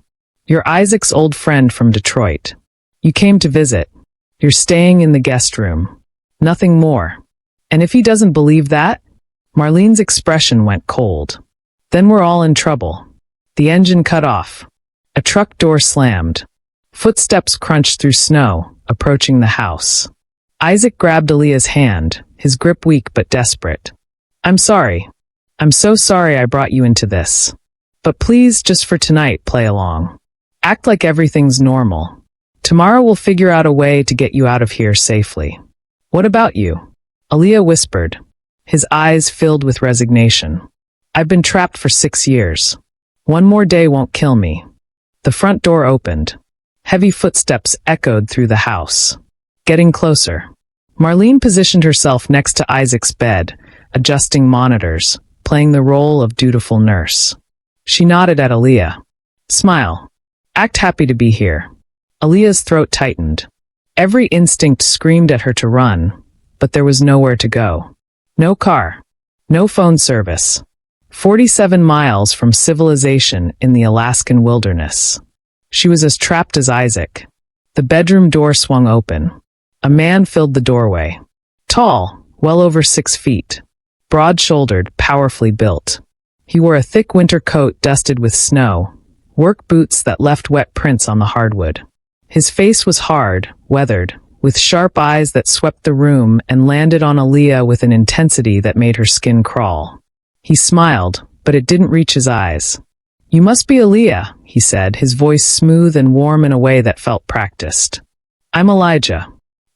"You're Isaac's old friend from Detroit. You came to visit. You're staying in the guest room. Nothing more. And if he doesn't believe that?" Marlene's expression went cold. "Then we're all in trouble." The engine cut off. A truck door slammed. Footsteps crunched through snow, approaching the house. Isaac grabbed Aaliyah's hand, his grip weak but desperate. "I'm sorry. I'm so sorry I brought you into this. But please, just for tonight, play along. Act like everything's normal. Tomorrow we'll figure out a way to get you out of here safely." "What about you?" Aaliyah whispered, his eyes filled with resignation. "I've been trapped for 6 years. One more day won't kill me." The front door opened. Heavy footsteps echoed through the house. Getting closer. Marlene positioned herself next to Isaac's bed, adjusting monitors, playing the role of dutiful nurse. She nodded at Aaliyah. "Smile. Act happy to be here." Aaliyah's throat tightened. Every instinct screamed at her to run, but there was nowhere to go. No car. No phone service. 47 miles from civilization in the Alaskan wilderness. She was as trapped as Isaac. The bedroom door swung open. A man filled the doorway. Tall, well over 6 feet. Broad-shouldered, powerfully built. He wore a thick winter coat dusted with snow, work boots that left wet prints on the hardwood. His face was hard, weathered, with sharp eyes that swept the room and landed on Aaliyah with an intensity that made her skin crawl. He smiled, but it didn't reach his eyes. "You must be Aaliyah," he said, his voice smooth and warm in a way that felt practiced. "I'm Elijah,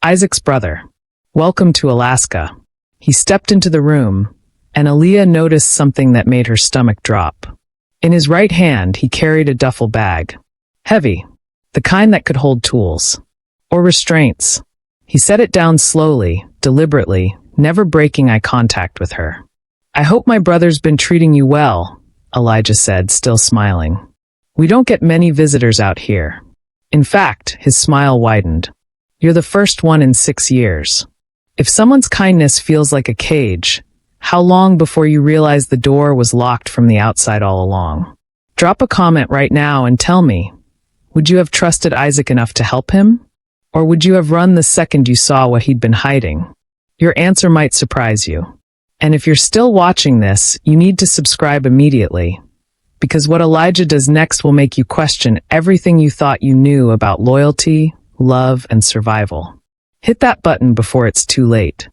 Isaac's brother. Welcome to Alaska." He stepped into the room, and Aaliyah noticed something that made her stomach drop. In his right hand, he carried a duffel bag. Heavy, the kind that could hold tools. Or restraints? He set it down slowly, deliberately, never breaking eye contact with her. I hope my brother's been treating you well, Elijah said, still smiling. We don't get many visitors out here. In fact, his smile widened. You're the first one in 6 years. If someone's kindness feels like a cage, how long before you realize the door was locked from the outside all along? Drop a comment right now and tell me, would you have trusted Isaac enough to help him? Or would you have run the second you saw what he'd been hiding? Your answer might surprise you. And if you're still watching this, you need to subscribe immediately, because what Elijah does next will make you question everything you thought you knew about loyalty, love, and survival. Hit that button before it's too late.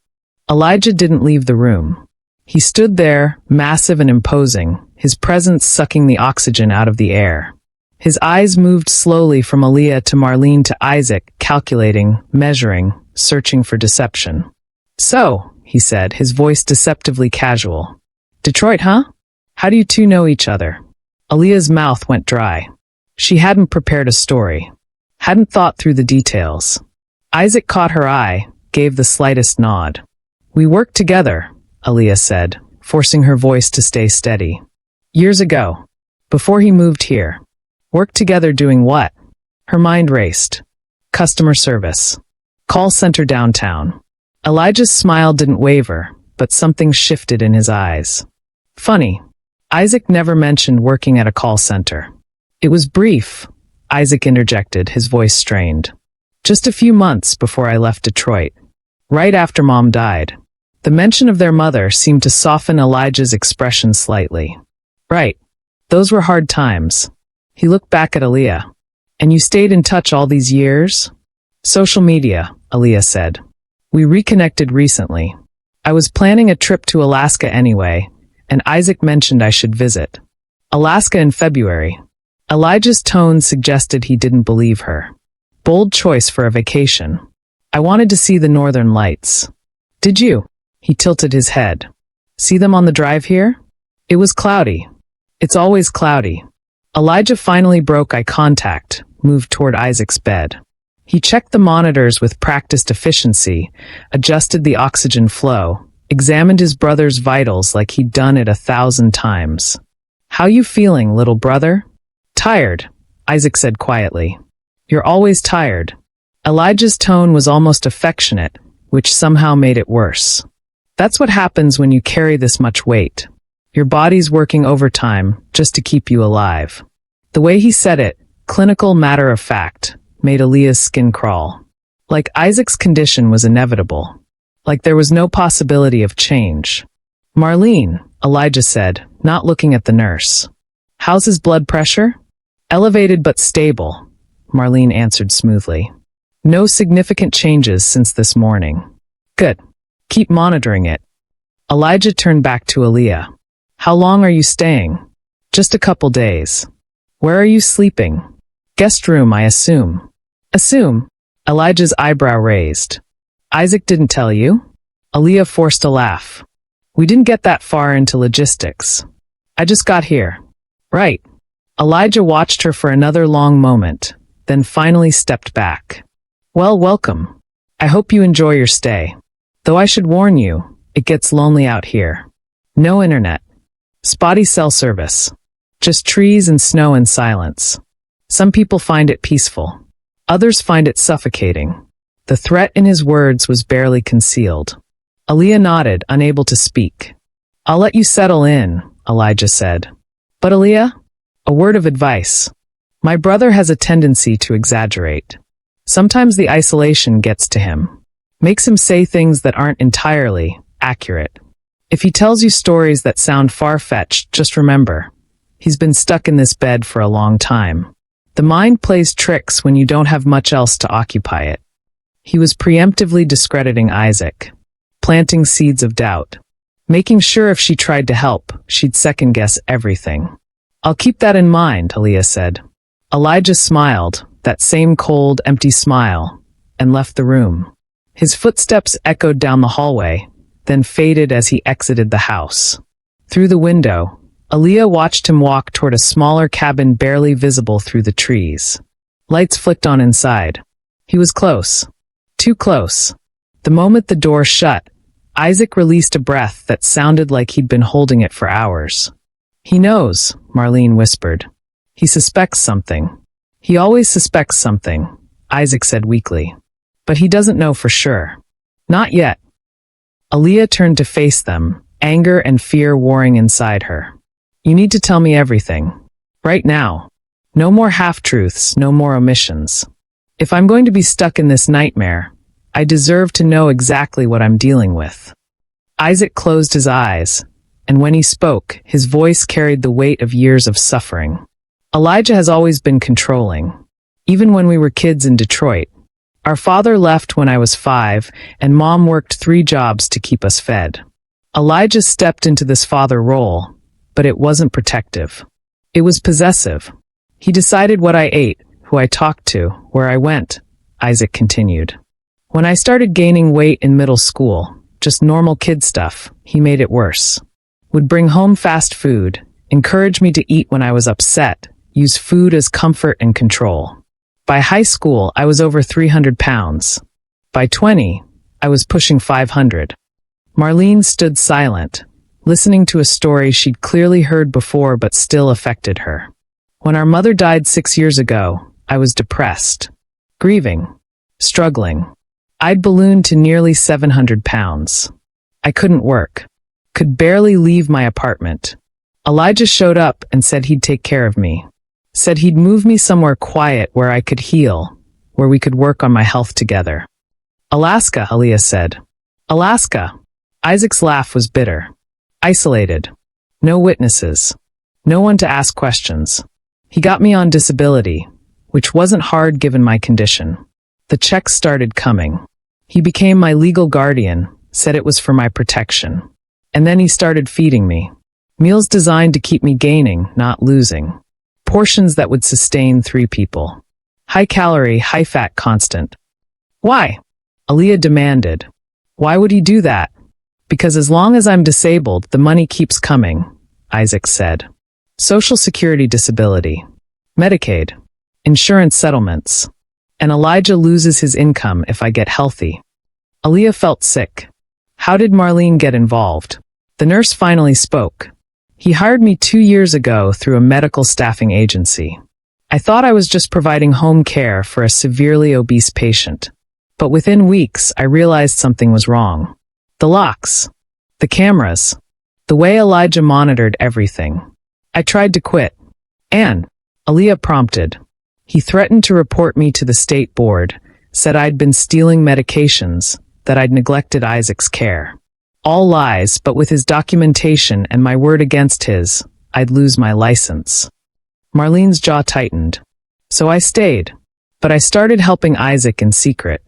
Elijah didn't leave the room. He stood there, massive and imposing, his presence sucking the oxygen out of the air. His eyes moved slowly from Aaliyah to Marlene to Isaac, calculating, measuring, searching for deception. So, he said, his voice deceptively casual. Detroit, huh? How do you two know each other? Aaliyah's mouth went dry. She hadn't prepared a story. Hadn't thought through the details. Isaac caught her eye, gave the slightest nod. We worked together, Aaliyah said, forcing her voice to stay steady. Years ago. Before he moved here. Worked together doing what? Her mind raced. Customer service. Call center downtown. Elijah's smile didn't waver, but something shifted in his eyes. Funny. Isaac never mentioned working at a call center. It was brief, Isaac interjected, his voice strained. Just a few months before I left Detroit. Right after Mom died. The mention of their mother seemed to soften Elijah's expression slightly. Right. Those were hard times. He looked back at Aaliyah. And you stayed in touch all these years? Social media, Aaliyah said. We reconnected recently. I was planning a trip to Alaska anyway, and Isaac mentioned I should visit. Alaska in February. Elijah's tone suggested he didn't believe her. Bold choice for a vacation. I wanted to see the northern lights. Did you? He tilted his head. See them on the drive here? It was cloudy. It's always cloudy. Elijah finally broke eye contact, moved toward Isaac's bed. He checked the monitors with practiced efficiency, adjusted the oxygen flow, examined his brother's vitals like he'd done it 1,000 times. How you feeling, little brother? Tired, Isaac said quietly. You're always tired. Elijah's tone was almost affectionate, which somehow made it worse. That's what happens when you carry this much weight. Your body's working overtime just to keep you alive. The way he said it, clinical matter of fact, made Aaliyah's skin crawl. Like Isaac's condition was inevitable. Like there was no possibility of change. Marlene, Elijah said, not looking at the nurse. How's his blood pressure? Elevated but stable, Marlene answered smoothly. No significant changes since this morning. Good. Keep monitoring it. Elijah turned back to Aaliyah. How long are you staying? Just a couple days. Where are you sleeping? Guest room, I assume. Assume? Elijah's eyebrow raised. Isaac didn't tell you? Aaliyah forced a laugh. We didn't get that far into logistics. I just got here. Right. Elijah watched her for another long moment, then finally stepped back. Well, welcome. I hope you enjoy your stay. Though I should warn you, it gets lonely out here. No internet. Spotty cell service. Just trees and snow and silence. Some people find it peaceful. Others find it suffocating. The threat in his words was barely concealed. Aaliyah nodded, unable to speak. I'll let you settle in, Elijah said. But Aaliyah? A word of advice. My brother has a tendency to exaggerate. Sometimes the isolation gets to him. Makes him say things that aren't entirely accurate. If he tells you stories that sound far-fetched, just remember, he's been stuck in this bed for a long time. The mind plays tricks when you don't have much else to occupy it. He was preemptively discrediting Isaac, planting seeds of doubt, making sure if she tried to help, she'd second-guess everything. I'll keep that in mind, Aaliyah said. Elijah smiled, that same cold, empty smile, and left the room. His footsteps echoed down the hallway, then faded as he exited the house. Through the window, Aaliyah watched him walk toward a smaller cabin barely visible through the trees. Lights flicked on inside. He was close. Too close. The moment the door shut, Isaac released a breath that sounded like he'd been holding it for hours. He knows, Marlene whispered. He suspects something. He always suspects something, Isaac said weakly. But he doesn't know for sure. Not yet. Aaliyah turned to face them, anger and fear warring inside her. You need to tell me everything. Right now. No more half-truths, no more omissions. If I'm going to be stuck in this nightmare, I deserve to know exactly what I'm dealing with. Isaac closed his eyes, and when he spoke, his voice carried the weight of years of suffering. Elijah has always been controlling. Even when we were kids in Detroit. Our father left when I was 5, and Mom worked 3 jobs to keep us fed. Elijah stepped into this father role, but it wasn't protective. It was possessive. He decided what I ate, who I talked to, where I went, Isaac continued. When I started gaining weight in middle school, just normal kid stuff, he made it worse. Would bring home fast food, encourage me to eat when I was upset, use food as comfort and control. By high school, I was over 300 pounds. By 20, I was pushing 500. Marlene stood silent, listening to a story she'd clearly heard before but still affected her. When our mother died 6 years ago, I was depressed, grieving, struggling. I'd ballooned to nearly 700 pounds. I couldn't work, could barely leave my apartment. Elijah showed up and said he'd take care of me. Said he'd move me somewhere quiet where I could heal, where we could work on my health together. Alaska, Aaliyah said. Alaska. Isaac's laugh was bitter. Isolated. No witnesses. No one to ask questions. He got me on disability, which wasn't hard given my condition. The checks started coming. He became my legal guardian, said it was for my protection. And then he started feeding me. Meals designed to keep me gaining, not losing. Portions that would sustain 3 people. High-calorie, high-fat constant. Why? Aaliyah demanded. Why would he do that? Because as long as I'm disabled, the money keeps coming, Isaac said. Social Security disability. Medicaid. Insurance settlements. And Elijah loses his income if I get healthy. Aaliyah felt sick. How did Marlene get involved? The nurse finally spoke. He hired me 2 years ago through a medical staffing agency. I thought I was just providing home care for a severely obese patient. But within weeks, I realized something was wrong. The locks. The cameras. The way Elijah monitored everything. I tried to quit. And, Aaliyah prompted. He threatened to report me to the state board, said I'd been stealing medications, that I'd neglected Isaac's care. All lies, but with his documentation and my word against his, I'd lose my license. Marlene's jaw tightened. So I stayed. But I started helping Isaac in secret.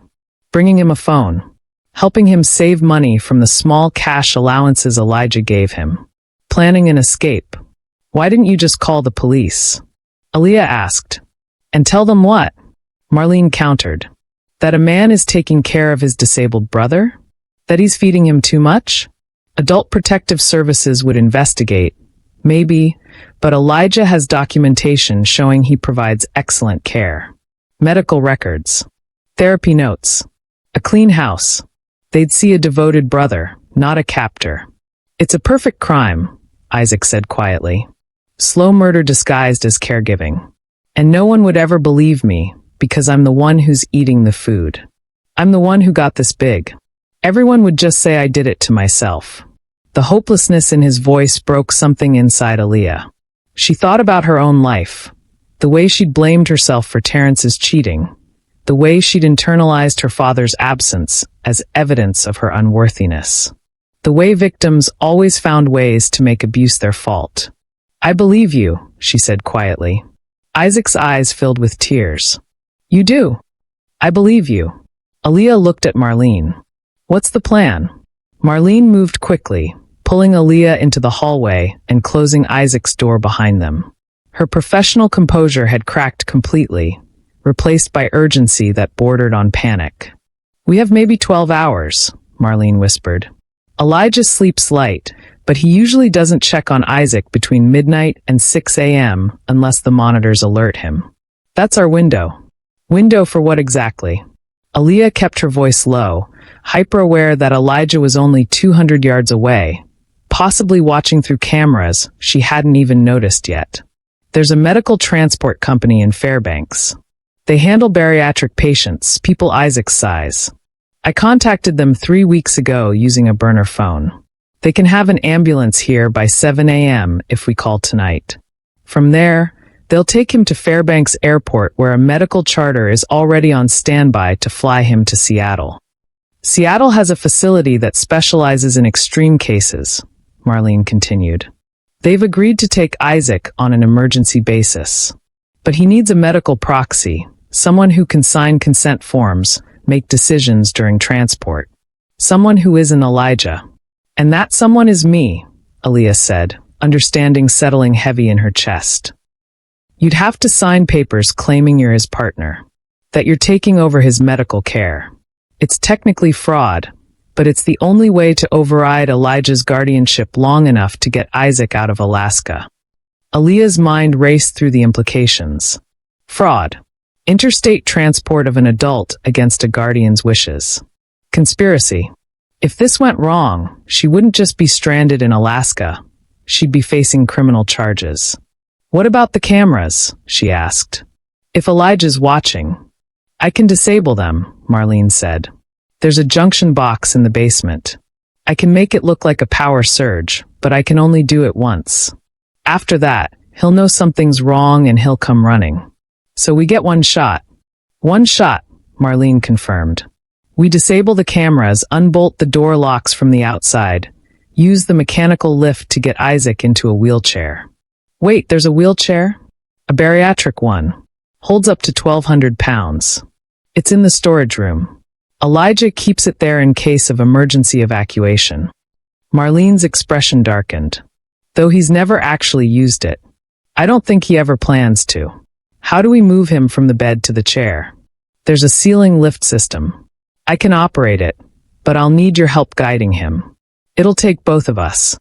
Bringing him a phone. Helping him save money from the small cash allowances Elijah gave him. Planning an escape. Why didn't you just call the police? Aaliyah asked. And tell them what? Marlene countered. That a man is taking care of his disabled brother? That he's feeding him too much? Adult Protective Services would investigate, maybe, but Elijah has documentation showing he provides excellent care. Medical records. Therapy notes. A clean house. They'd see a devoted brother, not a captor. It's a perfect crime, Isaac said quietly. Slow murder disguised as caregiving. And no one would ever believe me, because I'm the one who's eating the food. I'm the one who got this big. Everyone would just say I did it to myself. The hopelessness in his voice broke something inside Aaliyah. She thought about her own life, the way she'd blamed herself for Terrence's cheating, the way she'd internalized her father's absence as evidence of her unworthiness, the way victims always found ways to make abuse their fault. I believe you, she said quietly. Isaac's eyes filled with tears. You do? I believe you. Aaliyah looked at Marlene. What's the plan? Marlene moved quickly, pulling Aaliyah into the hallway and closing Isaac's door behind them. Her professional composure had cracked completely, replaced by urgency that bordered on panic. We have maybe 12 hours, Marlene whispered. Elijah sleeps light, but he usually doesn't check on Isaac between midnight and 6 a.m. unless the monitors alert him. That's our window. Window for what exactly? Aaliyah kept her voice low, hyper-aware that Elijah was only 200 yards away, possibly watching through cameras she hadn't even noticed yet. There's a medical transport company in Fairbanks. They handle bariatric patients, people Isaac's size. I contacted them 3 weeks ago using a burner phone. They can have an ambulance here by 7 a.m. if we call tonight. From there, they'll take him to Fairbanks Airport where a medical charter is already on standby to fly him to Seattle. Seattle has a facility that specializes in extreme cases, Marlene continued. They've agreed to take Isaac on an emergency basis. But he needs a medical proxy, someone who can sign consent forms, make decisions during transport. Someone who isn't Elijah. And that someone is me, Aaliyah said, understanding settling heavy in her chest. You'd have to sign papers claiming you're his partner, that you're taking over his medical care. It's technically fraud, but it's the only way to override Elijah's guardianship long enough to get Isaac out of Alaska. Aaliyah's mind raced through the implications. Fraud. Interstate transport of an adult against a guardian's wishes. Conspiracy. If this went wrong, she wouldn't just be stranded in Alaska. She'd be facing criminal charges. What about the cameras? She asked. If Elijah's watching. I can disable them, Marlene said. There's a junction box in the basement. I can make it look like a power surge, but I can only do it once. After that, he'll know something's wrong and he'll come running. So we get one shot. One shot, Marlene confirmed. We disable the cameras, unbolt the door locks from the outside, use the mechanical lift to get Isaac into a wheelchair. Wait, there's a wheelchair? A bariatric one. Holds up to 1,200 pounds. It's in the storage room. Elijah keeps it there in case of emergency evacuation. Marlene's expression darkened. Though he's never actually used it. I don't think he ever plans to. How do we move him from the bed to the chair? There's a ceiling lift system. I can operate it, but I'll need your help guiding him. It'll take both of us.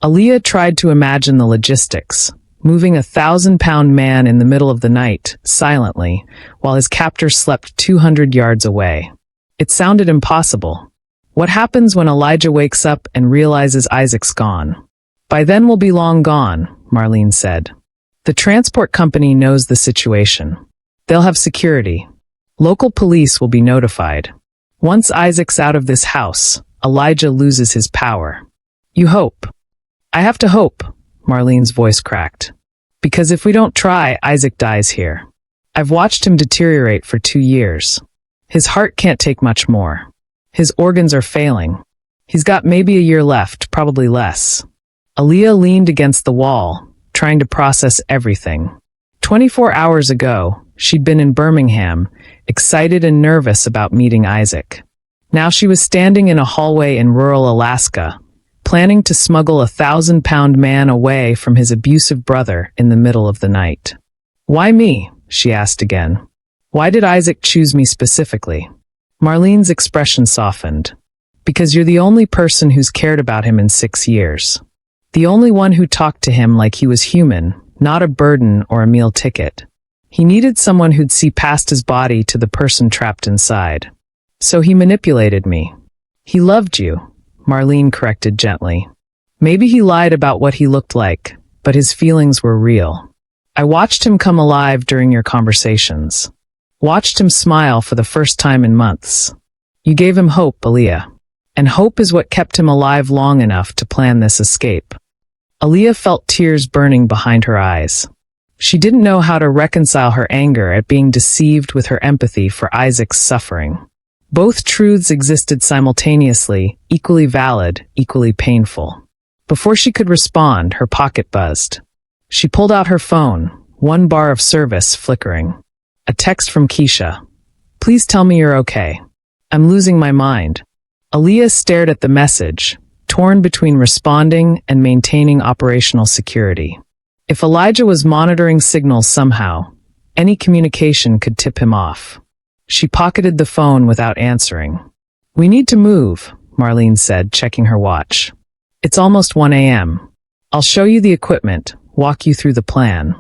Aaliyah tried to imagine the logistics, moving a 1,000-pound man in the middle of the night, silently, while his captors slept 200 yards away. It sounded impossible. What happens when Elijah wakes up and realizes Isaac's gone? By then we'll be long gone, Marlene said. The transport company knows the situation. They'll have security. Local police will be notified. Once Isaac's out of this house, Elijah loses his power. You hope. I have to hope, Marlene's voice cracked. Because if we don't try, Isaac dies here. I've watched him deteriorate for 2 years. His heart can't take much more. His organs are failing. He's got maybe a year left, probably less. Aaliyah leaned against the wall, trying to process everything. 24 hours ago, she'd been in Birmingham, excited and nervous about meeting Isaac. Now she was standing in a hallway in rural Alaska, planning to smuggle a 1,000-pound man away from his abusive brother in the middle of the night. Why me? She asked again. Why did Isaac choose me specifically? Marlene's expression softened. Because you're the only person who's cared about him in 6 years. The only one who talked to him like he was human, not a burden or a meal ticket. He needed someone who'd see past his body to the person trapped inside. So he manipulated me. He loved you, Marlene corrected gently. Maybe he lied about what he looked like, but his feelings were real. I watched him come alive during your conversations. Watched him smile for the first time in months. You gave him hope, Aaliyah. And hope is what kept him alive long enough to plan this escape. Aaliyah felt tears burning behind her eyes. She didn't know how to reconcile her anger at being deceived with her empathy for Isaac's suffering. Both truths existed simultaneously, equally valid, equally painful. Before she could respond, her pocket buzzed. She pulled out her phone, one bar of service flickering. A text from Keisha. Please tell me you're okay. I'm losing my mind. Aaliyah stared at the message, torn between responding and maintaining operational security. If Elijah was monitoring signals somehow, any communication could tip him off. She pocketed the phone without answering. We need to move, Marlene said, checking her watch. It's almost 1 a.m. I'll show you the equipment, walk you through the plan.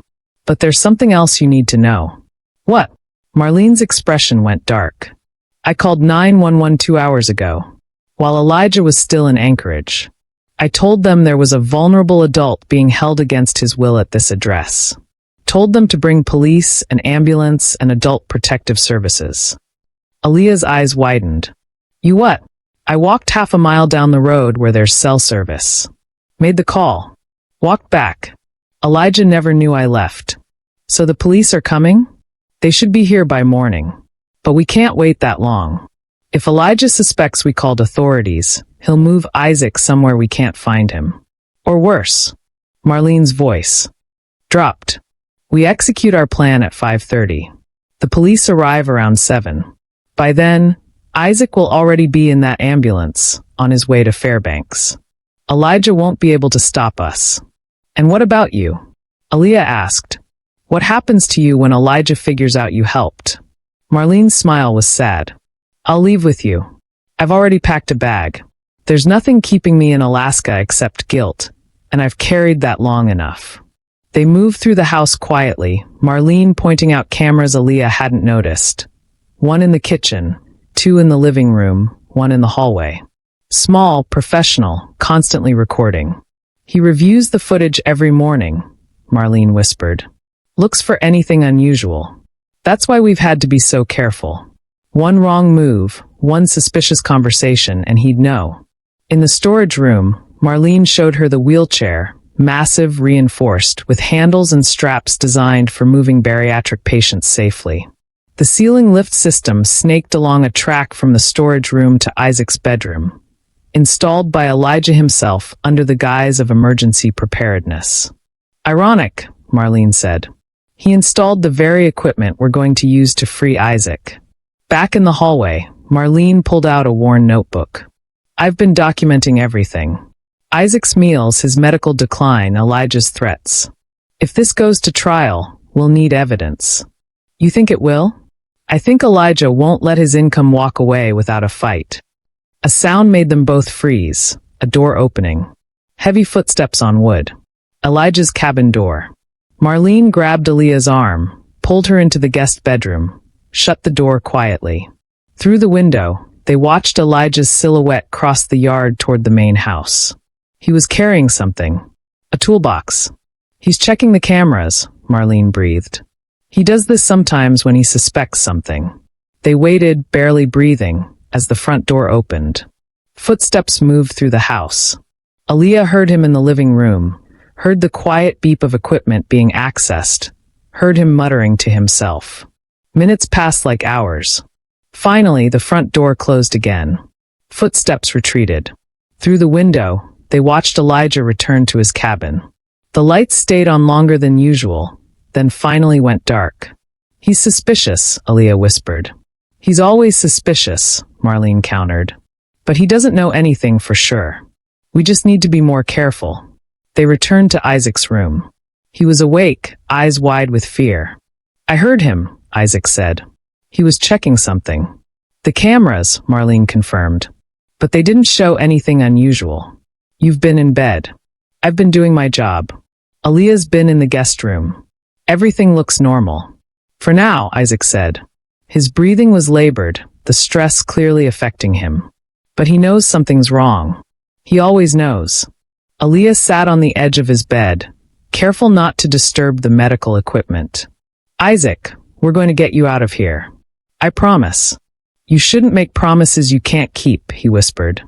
But there's something else you need to know. What? Marlene's expression went dark. I called 911 2 hours ago, while Elijah was still in Anchorage. I told them there was a vulnerable adult being held against his will at this address. Told them to bring police, an ambulance, and adult protective services. Aaliyah's eyes widened. You what? I walked half a mile down the road where there's cell service. Made the call. Walked back. Elijah never knew I left. So the police are coming? They should be here by morning. But we can't wait that long. If Elijah suspects we called authorities, he'll move Isaac somewhere we can't find him. Or worse. Marlene's voice dropped. We execute our plan at 5:30. The police arrive around 7. By then, Isaac will already be in that ambulance, on his way to Fairbanks. Elijah won't be able to stop us. And what about you? Aaliyah asked. What happens to you when Elijah figures out you helped? Marlene's smile was sad. I'll leave with you. I've already packed a bag. There's nothing keeping me in Alaska except guilt, and I've carried that long enough. They moved through the house quietly, Marlene pointing out cameras Aaliyah hadn't noticed. 1 in the kitchen, 2 in the living room, 1 in the hallway. Small, professional, constantly recording. He reviews the footage every morning, Marlene whispered. Looks for anything unusual. That's why we've had to be so careful. 1 wrong move, 1 suspicious conversation, and he'd know. In the storage room, Marlene showed her the wheelchair, massive, reinforced, with handles and straps designed for moving bariatric patients safely. The ceiling lift system snaked along a track from the storage room to Isaac's bedroom, installed by Elijah himself under the guise of emergency preparedness. Ironic, Marlene said. He installed the very equipment we're going to use to free Isaac. Back in the hallway, Marlene pulled out a worn notebook. I've been documenting everything. Isaac's meals, his medical decline, Elijah's threats. If this goes to trial, we'll need evidence. You think it will? I think Elijah won't let his income walk away without a fight. A sound made them both freeze, a door opening. Heavy footsteps on wood. Elijah's cabin door. Marlene grabbed Aaliyah's arm, pulled her into the guest bedroom, shut the door quietly. Through the window, they watched Elijah's silhouette cross the yard toward the main house. He was carrying something. A toolbox. He's checking the cameras, Marlene breathed. He does this sometimes when he suspects something. They waited, barely breathing, as the front door opened. Footsteps moved through the house. Aaliyah heard him in the living room, heard the quiet beep of equipment being accessed, heard him muttering to himself. Minutes passed like hours. Finally, the front door closed again. Footsteps retreated. Through the window, they watched Elijah return to his cabin. The lights stayed on longer than usual, then finally went dark. He's suspicious, Aaliyah whispered. He's always suspicious, Marlene countered. But he doesn't know anything for sure. We just need to be more careful. They returned to Isaac's room. He was awake, eyes wide with fear. I heard him, Isaac said. He was checking something. The cameras, Marlene confirmed. But they didn't show anything unusual. You've been in bed. I've been doing my job. Aaliyah's been in the guest room. Everything looks normal. For now, Isaac said. His breathing was labored, the stress clearly affecting him. But he knows something's wrong. He always knows. Aaliyah sat on the edge of his bed, careful not to disturb the medical equipment. Isaac, we're going to get you out of here. I promise. You shouldn't make promises you can't keep, he whispered.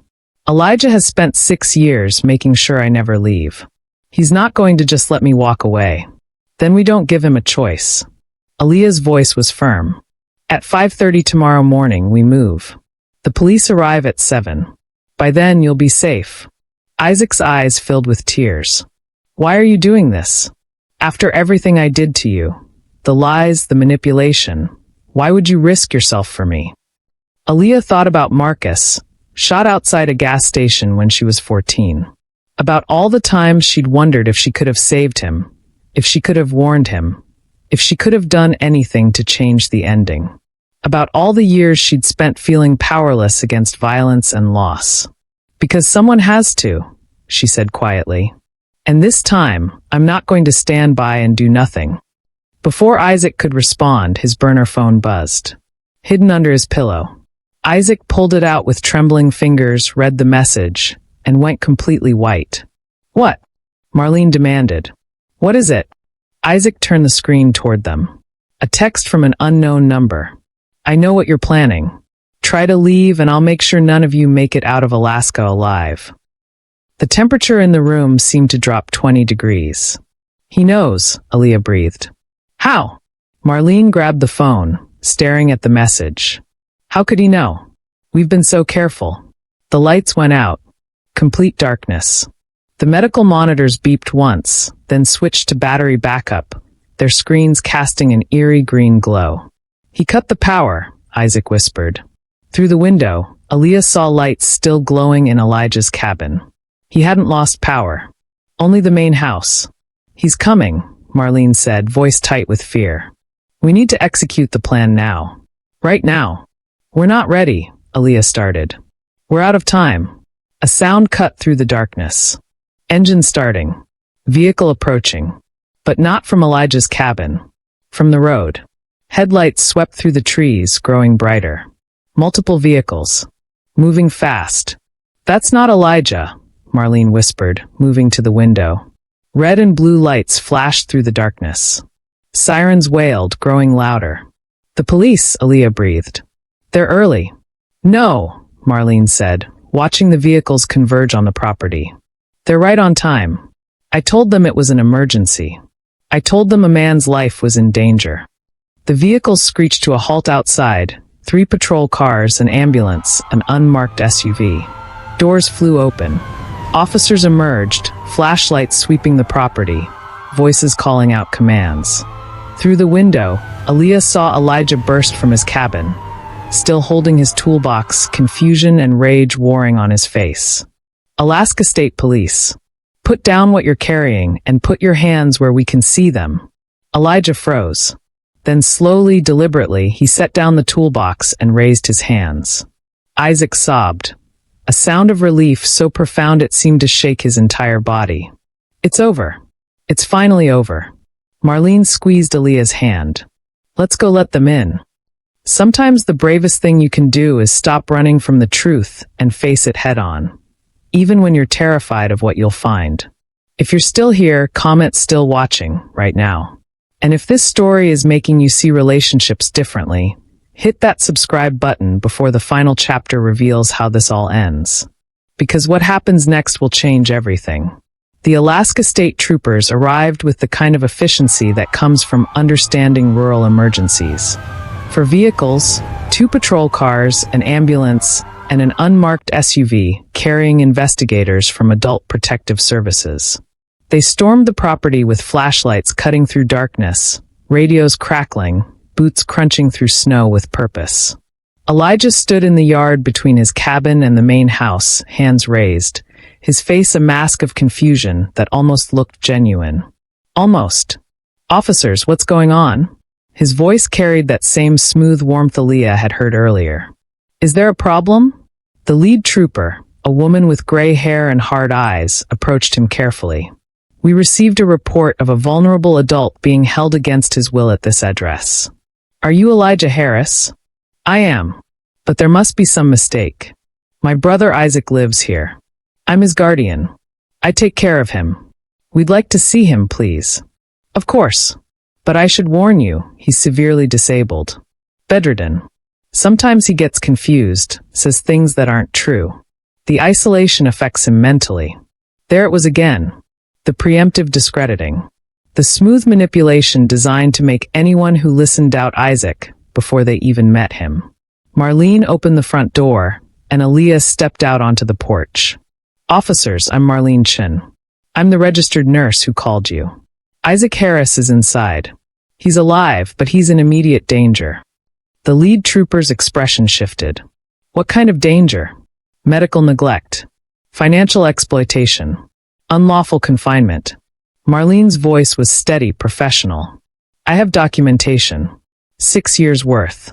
Elijah has spent 6 years making sure I never leave. He's not going to just let me walk away. Then we don't give him a choice. Aaliyah's voice was firm. At 5:30 tomorrow morning, we move. The police arrive at 7. By then, you'll be safe. Isaac's eyes filled with tears. Why are you doing this? After everything I did to you, the lies, the manipulation, why would you risk yourself for me? Aaliyah thought about Marcus, shot outside a gas station when she was 14. About all the times she'd wondered if she could have saved him, if she could have warned him, if she could have done anything to change the ending. About all the years she'd spent feeling powerless against violence and loss. Because someone has to, she said quietly. And this time, I'm not going to stand by and do nothing. Before Isaac could respond, his burner phone buzzed. Hidden under his pillow. Isaac pulled it out with trembling fingers, read the message, and went completely white. "What?" Marlene demanded. "What is it?" Isaac turned the screen toward them. A text from an unknown number. "I know what you're planning. Try to leave and I'll make sure none of you make it out of Alaska alive." The temperature in the room seemed to drop 20 degrees. "He knows," Aaliyah breathed. "How?" Marlene grabbed the phone, staring at the message. "How could he know? We've been so careful." The lights went out. Complete darkness. The medical monitors beeped once, then switched to battery backup, their screens casting an eerie green glow. "He cut the power," Isaac whispered. Through the window, Aaliyah saw lights still glowing in Elijah's cabin. He hadn't lost power. Only the main house. "He's coming," Marlene said, voice tight with fear. "We need to execute the plan now. Right now." "We're not ready," Aaliyah started. "We're out of time." A sound cut through the darkness. Engine starting. Vehicle approaching. But not from Elijah's cabin. From the road. Headlights swept through the trees, growing brighter. Multiple vehicles. Moving fast. "That's not Elijah," Marlene whispered, moving to the window. Red and blue lights flashed through the darkness. Sirens wailed, growing louder. "The police," Aaliyah breathed. "They're early." "No," Marlene said, watching the vehicles converge on the property. "They're right on time. I told them it was an emergency. I told them a man's life was in danger." The vehicles screeched to a halt outside, 3 patrol cars, an ambulance, an unmarked SUV. Doors flew open. Officers emerged, flashlights sweeping the property, voices calling out commands. Through the window, Aaliyah saw Elijah burst from his cabin, still holding his toolbox, confusion and rage warring on his face. "Alaska State Police. Put down what you're carrying and put your hands where we can see them." Elijah froze. Then slowly, deliberately, he set down the toolbox and raised his hands. Isaac sobbed. A sound of relief so profound it seemed to shake his entire body. "It's over. It's finally over." Marlene squeezed Aaliyah's hand. "Let's go let them in." Sometimes the bravest thing you can do is stop running from the truth and face it head on, even when you're terrified of what you'll find. If you're still here, comment "still watching" right now. And if this story is making you see relationships differently, hit that subscribe button before the final chapter reveals how this all ends. Because what happens next will change everything. The Alaska State Troopers arrived with the kind of efficiency that comes from understanding rural emergencies. For vehicles, 2 patrol cars, an ambulance, and an unmarked SUV carrying investigators from Adult Protective Services. They stormed the property with flashlights cutting through darkness, radios crackling, boots crunching through snow with purpose. Elijah stood in the yard between his cabin and the main house, hands raised, his face a mask of confusion that almost looked genuine. Almost. "Officers, what's going on?" His voice carried that same smooth warmth Aaliyah had heard earlier. "Is there a problem?" The lead trooper, a woman with gray hair and hard eyes, approached him carefully. "We received a report of a vulnerable adult being held against his will at this address." "Are you Elijah Harris?" "I am. But there must be some mistake. My brother Isaac lives here. I'm his guardian. I take care of him. We'd like to see him, please." "Of course. But I should warn you, he's severely disabled. Bedridden. Sometimes he gets confused, says things that aren't true. The isolation affects him mentally." There it was again. The preemptive discrediting. The smooth manipulation designed to make anyone who listened doubt Isaac before they even met him. Marlene opened the front door, and Aaliyah stepped out onto the porch. "Officers, I'm Marlene Chin. I'm the registered nurse who called you. Isaac Harris is inside. He's alive, but he's in immediate danger." The lead trooper's expression shifted. "What kind of danger?" "Medical neglect. Financial exploitation. Unlawful confinement." Marlene's voice was steady, professional. "I have documentation. 6 years' worth."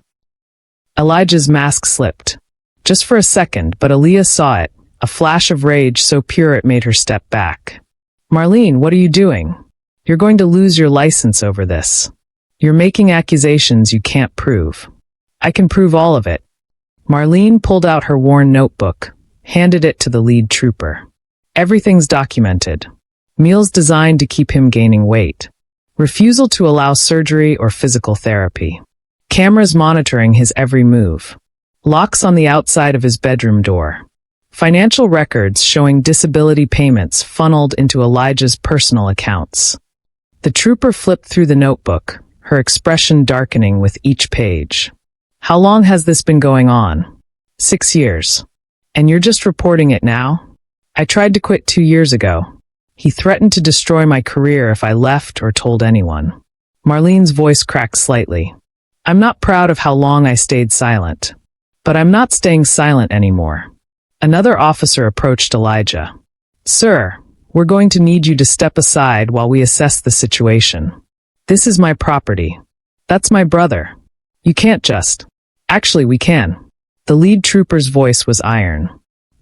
Elijah's mask slipped. Just for a second, but Aaliyah saw it, a flash of rage so pure it made her step back. "Marlene, what are you doing? You're going to lose your license over this. You're making accusations you can't prove." "I can prove all of it." Marlene pulled out her worn notebook, handed it to the lead trooper. Everything's documented. Meals designed to keep him gaining weight. Refusal to allow surgery or physical therapy. Cameras monitoring his every move. Locks on the outside of his bedroom door. Financial records showing disability payments funneled into Elijah's personal accounts. The trooper flipped through the notebook, her expression darkening with each page. How long has this been going on? 6 years. And you're just reporting it now? I tried to quit 2 years ago. He threatened to destroy my career if I left or told anyone. Marlene's voice cracked slightly. I'm not proud of how long I stayed silent. But I'm not staying silent anymore. Another officer approached Elijah. Sir, we're going to need you to step aside while we assess the situation. This is my property. That's my brother. You can't just. Actually, we can. The lead trooper's voice was iron.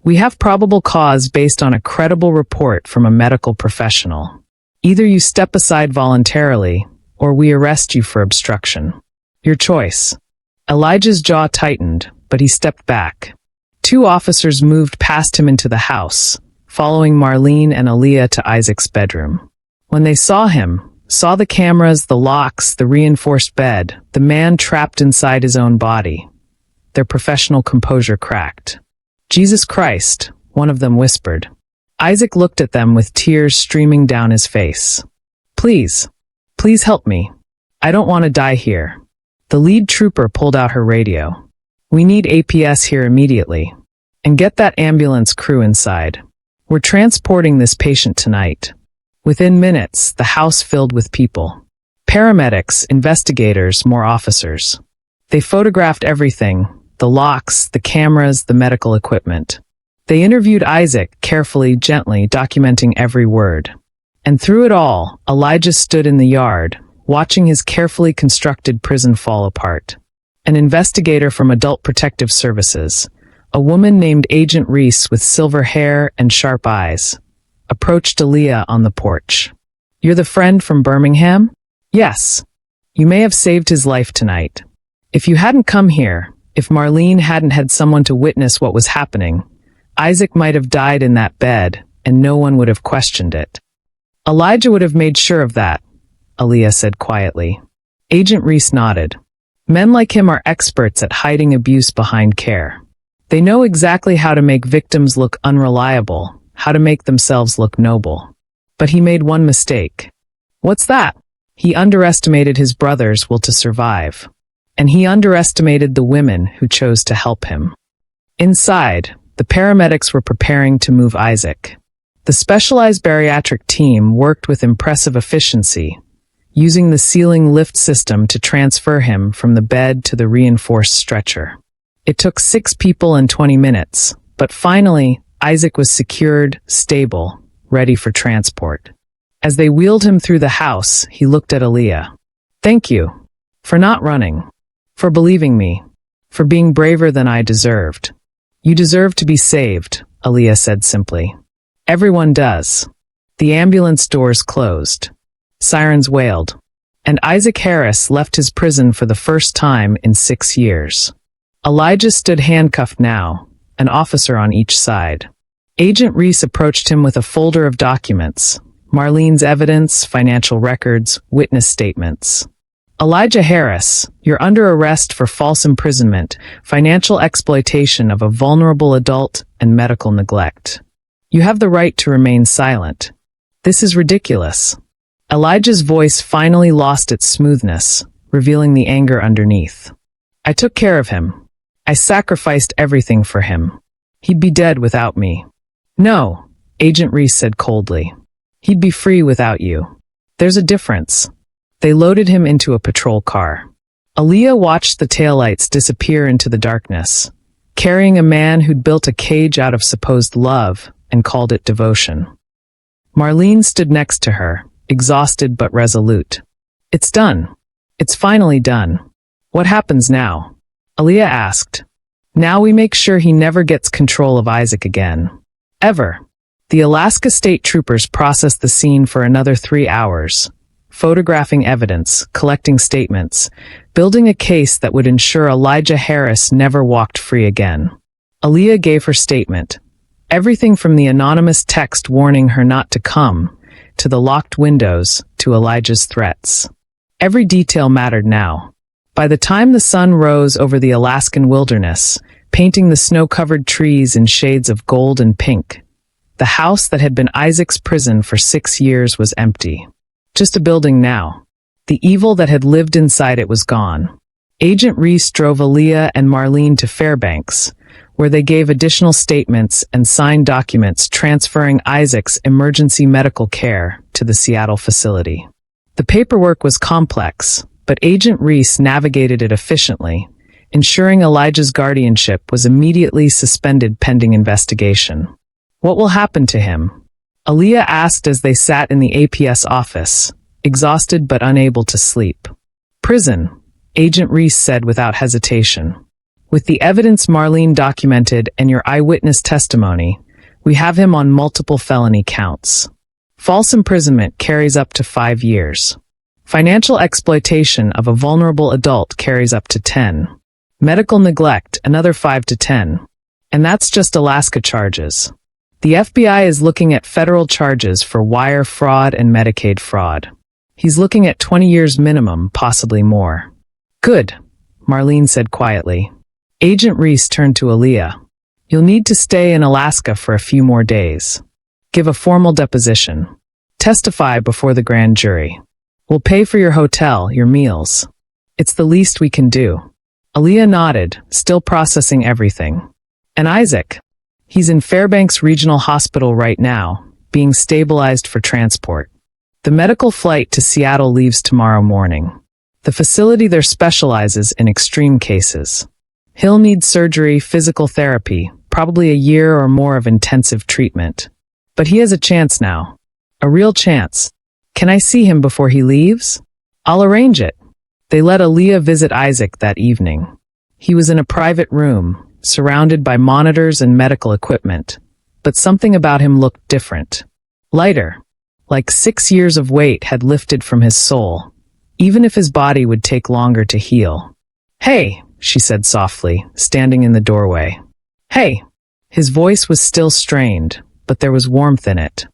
We have probable cause based on a credible report from a medical professional. Either you step aside voluntarily, or we arrest you for obstruction. Your choice. Elijah's jaw tightened, but he stepped back. 2 officers moved past him into the house, following Marlene and Aaliyah to Isaac's bedroom. When they saw him, saw the cameras, the locks, the reinforced bed, the man trapped inside his own body, their professional composure cracked. Jesus Christ, one of them whispered. Isaac looked at them with tears streaming down his face. Please help me. I don't want to die here. The lead trooper pulled out her radio. We need APS here immediately. And get that ambulance crew inside. We're transporting this patient tonight. Within minutes, the house filled with people. Paramedics, investigators, more officers. They photographed everything, the locks, the cameras, the medical equipment. They interviewed Isaac, carefully, gently, documenting every word. And through it all, Elijah stood in the yard, watching his carefully constructed prison fall apart. An investigator from Adult Protective Services, a woman named Agent Reese with silver hair and sharp eyes, approached Aaliyah on the porch. You're the friend from Birmingham? Yes. You may have saved his life tonight. If you hadn't come here, if Marlene hadn't had someone to witness what was happening, Isaac might have died in that bed, and no one would have questioned it. Elijah would have made sure of that, Aaliyah said quietly. Agent Reese nodded. Men like him are experts at hiding abuse behind care. They know exactly how to make victims look unreliable, how to make themselves look noble. But he made one mistake. What's that? He underestimated his brother's will to survive. And he underestimated the women who chose to help him. Inside, the paramedics were preparing to move Isaac. The specialized bariatric team worked with impressive efficiency, using the ceiling lift system to transfer him from the bed to the reinforced stretcher. It took 6 people and 20 minutes, but finally, Isaac was secured, stable, ready for transport. As they wheeled him through the house, he looked at Aaliyah. Thank you. For not running. For believing me. For being braver than I deserved. You deserve to be saved, Aaliyah said simply. Everyone does. The ambulance doors closed. Sirens wailed. And Isaac Harris left his prison for the first time in 6 years. Elijah stood handcuffed now, an officer on each side. Agent Reese approached him with a folder of documents, Marlene's evidence, financial records, witness statements. Elijah Harris, you're under arrest for false imprisonment, financial exploitation of a vulnerable adult, and medical neglect. You have the right to remain silent. This is ridiculous. Elijah's voice finally lost its smoothness, revealing the anger underneath. I took care of him. I sacrificed everything for him. He'd be dead without me. No, Agent Reese said coldly. He'd be free without you. There's a difference. They loaded him into a patrol car. Aaliyah watched the taillights disappear into the darkness, carrying a man who'd built a cage out of supposed love and called it devotion. Marlene stood next to her, exhausted but resolute. It's done. It's finally done. What happens now? Aaliyah asked. Now we make sure he never gets control of Isaac again. Ever. The Alaska State Troopers processed the scene for another 3 hours, photographing evidence, collecting statements, building a case that would ensure Elijah Harris never walked free again. Aaliyah gave her statement. Everything from the anonymous text warning her not to come, to the locked windows, to Elijah's threats. Every detail mattered now. By the time the sun rose over the Alaskan wilderness, painting the snow-covered trees in shades of gold and pink, the house that had been Isaac's prison for 6 years was empty. Just a building now. The evil that had lived inside it was gone. Agent Reese drove Aaliyah and Marlene to Fairbanks, where they gave additional statements and signed documents transferring Isaac's emergency medical care to the Seattle facility. The paperwork was complex, but Agent Reese navigated it efficiently, ensuring Elijah's guardianship was immediately suspended pending investigation. What will happen to him? Aaliyah asked as they sat in the APS office, exhausted but unable to sleep. Prison, Agent Reese said without hesitation. With the evidence Marlene documented and your eyewitness testimony, we have him on multiple felony counts. False imprisonment carries up to 5 years. Financial exploitation of a vulnerable adult carries up to 10. Medical neglect, another 5 to 10. And that's just Alaska charges. The FBI is looking at federal charges for wire fraud and Medicaid fraud. He's looking at 20 years minimum, possibly more. Good, Marlene said quietly. Agent Reese turned to Aaliyah. You'll need to stay in Alaska for a few more days. Give a formal deposition. Testify before the grand jury. We'll pay for your hotel, your meals. It's the least we can do. Aaliyah nodded, still processing everything. And Isaac? He's in Fairbanks Regional Hospital right now, being stabilized for transport. The medical flight to Seattle leaves tomorrow morning. The facility there specializes in extreme cases. He'll need surgery, physical therapy, probably a year or more of intensive treatment. But he has a chance now. A real chance. Can I see him before he leaves? I'll arrange it. They let Aaliyah visit Isaac that evening. He was in a private room, surrounded by monitors and medical equipment. But something about him looked different. Lighter. Like 6 years of weight had lifted from his soul, even if his body would take longer to heal. Hey, she said softly, standing in the doorway. Hey. His voice was still strained, but there was warmth in it.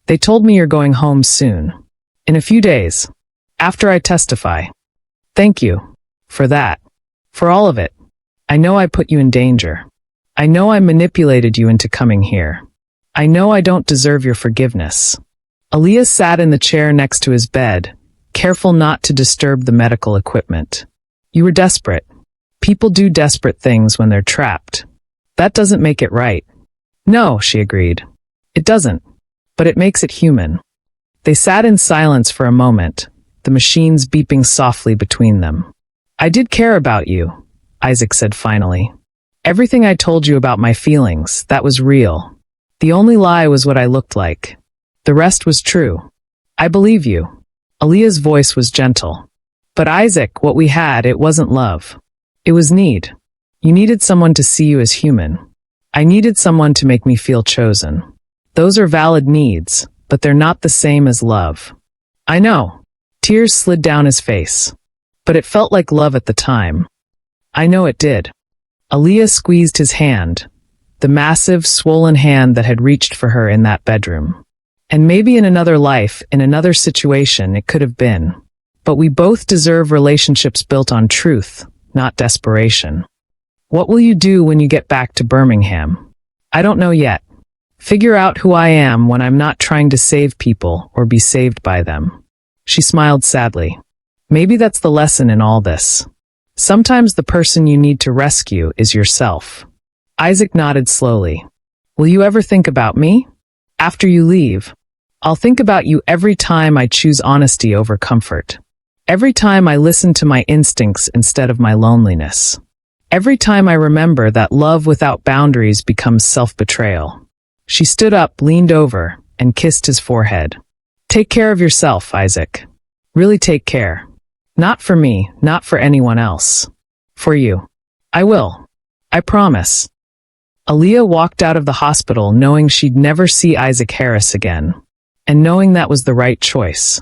They told me you're going home soon. In a few days. After I testify. Thank you. For that. For all of it. I know I put you in danger. I know I manipulated you into coming here. I know I don't deserve your forgiveness. Aaliyah sat in the chair next to his bed, careful not to disturb the medical equipment. You were desperate. People do desperate things when they're trapped. That doesn't make it right. No, she agreed. It doesn't. But it makes it human. They sat in silence for a moment, the machines beeping softly between them. I did care about you, Isaac said finally. Everything I told you about my feelings, that was real. The only lie was what I looked like. The rest was true. I believe you. Aaliyah's voice was gentle. But Isaac, what we had, it wasn't love. It was need. You needed someone to see you as human. I needed someone to make me feel chosen. Those are valid needs, but they're not the same as love. I know. Tears slid down his face. But it felt like love at the time. I know it did. Aaliyah squeezed his hand, the massive, swollen hand that had reached for her in that bedroom. And maybe in another life, in another situation, it could have been. But we both deserve relationships built on truth, not desperation. What will you do when you get back to Birmingham? I don't know yet. Figure out who I am when I'm not trying to save people or be saved by them. She smiled sadly. Maybe that's the lesson in all this. Sometimes the person you need to rescue is yourself. Isaac nodded slowly. Will you ever think about me? After you leave, I'll think about you every time I choose honesty over comfort. Every time I listen to my instincts instead of my loneliness. Every time I remember that love without boundaries becomes self-betrayal. She stood up, leaned over, and kissed his forehead. Take care of yourself, Isaac. Really take care. Not for me, not for anyone else. For you. I will. I promise. Aaliyah walked out of the hospital knowing she'd never see Isaac Harris again. And knowing that was the right choice.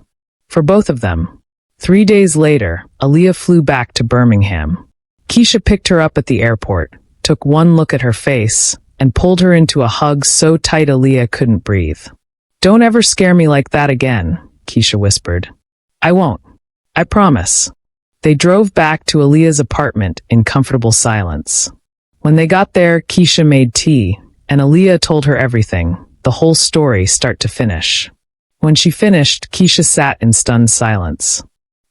For both of them. 3 days later, Aaliyah flew back to Birmingham. Keisha picked her up at the airport, took one look at her face, and pulled her into a hug so tight Aaliyah couldn't breathe. "Don't ever scare me like that again," Keisha whispered. "I won't. I promise." They drove back to Aaliyah's apartment in comfortable silence. When they got there, Keisha made tea, and Aaliyah told her everything, the whole story start to finish. When she finished, Keisha sat in stunned silence.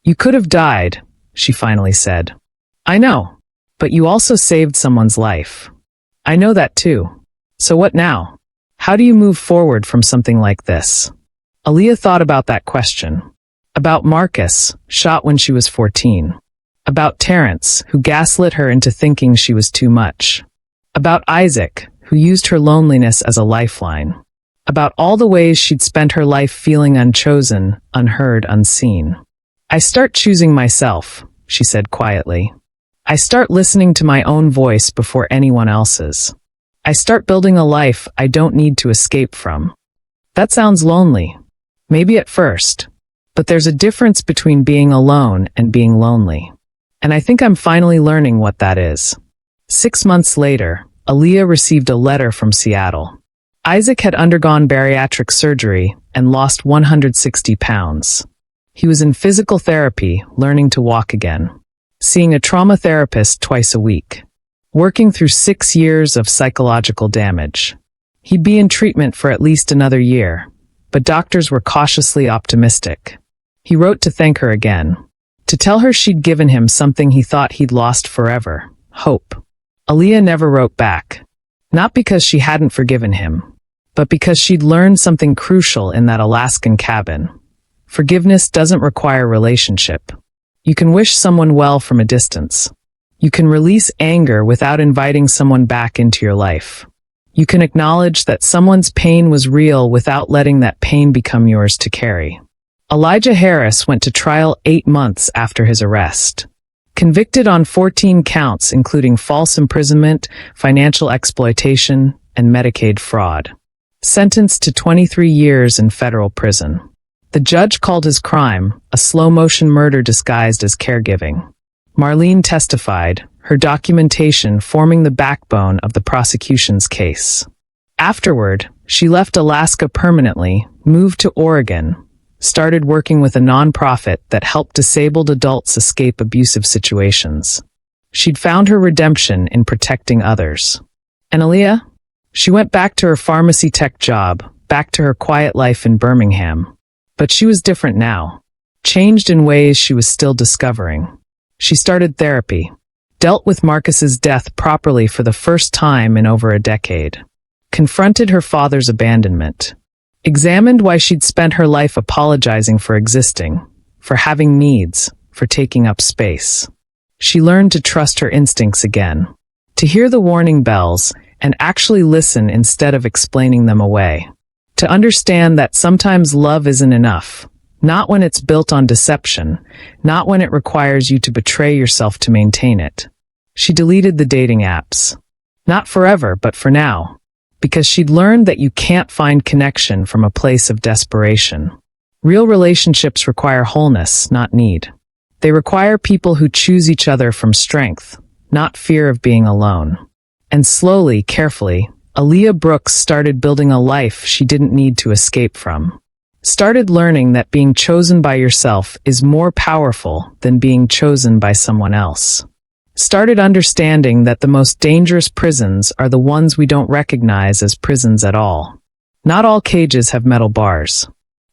"You could have died," she finally said. "I know. But you also saved someone's life." "I know that too. So what now? How do you move forward from something like this?" Aaliyah thought about that question. About Marcus, shot when she was 14. About Terrence, who gaslit her into thinking she was too much. About Isaac, who used her loneliness as a lifeline. About all the ways she'd spent her life feeling unchosen, unheard, unseen. "I start choosing myself," she said quietly. "I start listening to my own voice before anyone else's. I start building a life I don't need to escape from." That sounds lonely. Maybe at first. But there's a difference between being alone and being lonely. And I think I'm finally learning what that is. 6 months later, Aaliyah received a letter from Seattle. Isaac had undergone bariatric surgery and lost 160 pounds. He was in physical therapy, learning to walk again. Seeing a trauma therapist twice a week. Working through 6 years of psychological damage. He'd be in treatment for at least another year, but doctors were cautiously optimistic. He wrote to thank her again. To tell her she'd given him something he thought he'd lost forever, hope. Aaliyah never wrote back. Not because she hadn't forgiven him, but because she'd learned something crucial in that Alaskan cabin. Forgiveness doesn't require relationship. You can wish someone well from a distance. You can release anger without inviting someone back into your life. You can acknowledge that someone's pain was real without letting that pain become yours to carry. Elijah Harris went to trial 8 months after his arrest. Convicted on 14 counts including false imprisonment, financial exploitation, and Medicaid fraud. Sentenced to 23 years in federal prison. The judge called his crime a slow-motion murder disguised as caregiving. Marlene testified, her documentation forming the backbone of the prosecution's case. Afterward, she left Alaska permanently, moved to Oregon, started working with a nonprofit that helped disabled adults escape abusive situations. She'd found her redemption in protecting others. And Aaliyah? She went back to her pharmacy tech job, back to her quiet life in Birmingham. But she was different now. Changed in ways she was still discovering. She started therapy. Dealt with Marcus's death properly for the first time in over a decade. Confronted her father's abandonment. Examined why she'd spent her life apologizing for existing, for having needs, for taking up space. She learned to trust her instincts again. To hear the warning bells and actually listen instead of explaining them away. To understand that sometimes love isn't enough. Not when it's built on deception, not when it requires you to betray yourself to maintain it. She deleted the dating apps. Not forever, but for now. Because she'd learned that you can't find connection from a place of desperation. Real relationships require wholeness, not need. They require people who choose each other from strength, not fear of being alone. And slowly, carefully, Aaliyah Brooks started building a life she didn't need to escape from. Started learning that being chosen by yourself is more powerful than being chosen by someone else. Started understanding that the most dangerous prisons are the ones we don't recognize as prisons at all. Not all cages have metal bars.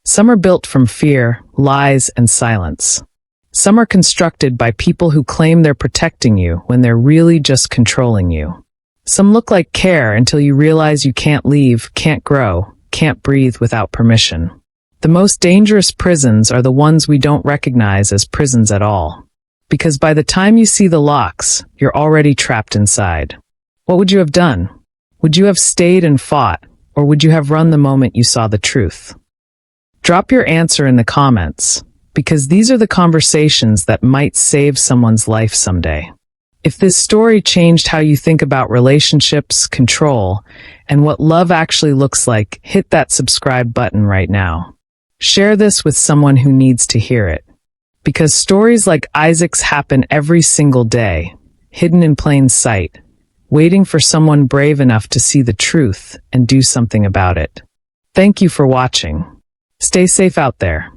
Some are built from fear, lies, and silence. Some are constructed by people who claim they're protecting you when they're really just controlling you. Some look like care until you realize you can't leave, can't grow, can't breathe without permission. The most dangerous prisons are the ones we don't recognize as prisons at all. Because by the time you see the locks, you're already trapped inside. What would you have done? Would you have stayed and fought, or would you have run the moment you saw the truth? Drop your answer in the comments, because these are the conversations that might save someone's life someday. If this story changed how you think about relationships, control, and what love actually looks like, hit that subscribe button right now. Share this with someone who needs to hear it. Because stories like Isaac's happen every single day, hidden in plain sight, waiting for someone brave enough to see the truth and do something about it. Thank you for watching. Stay safe out there.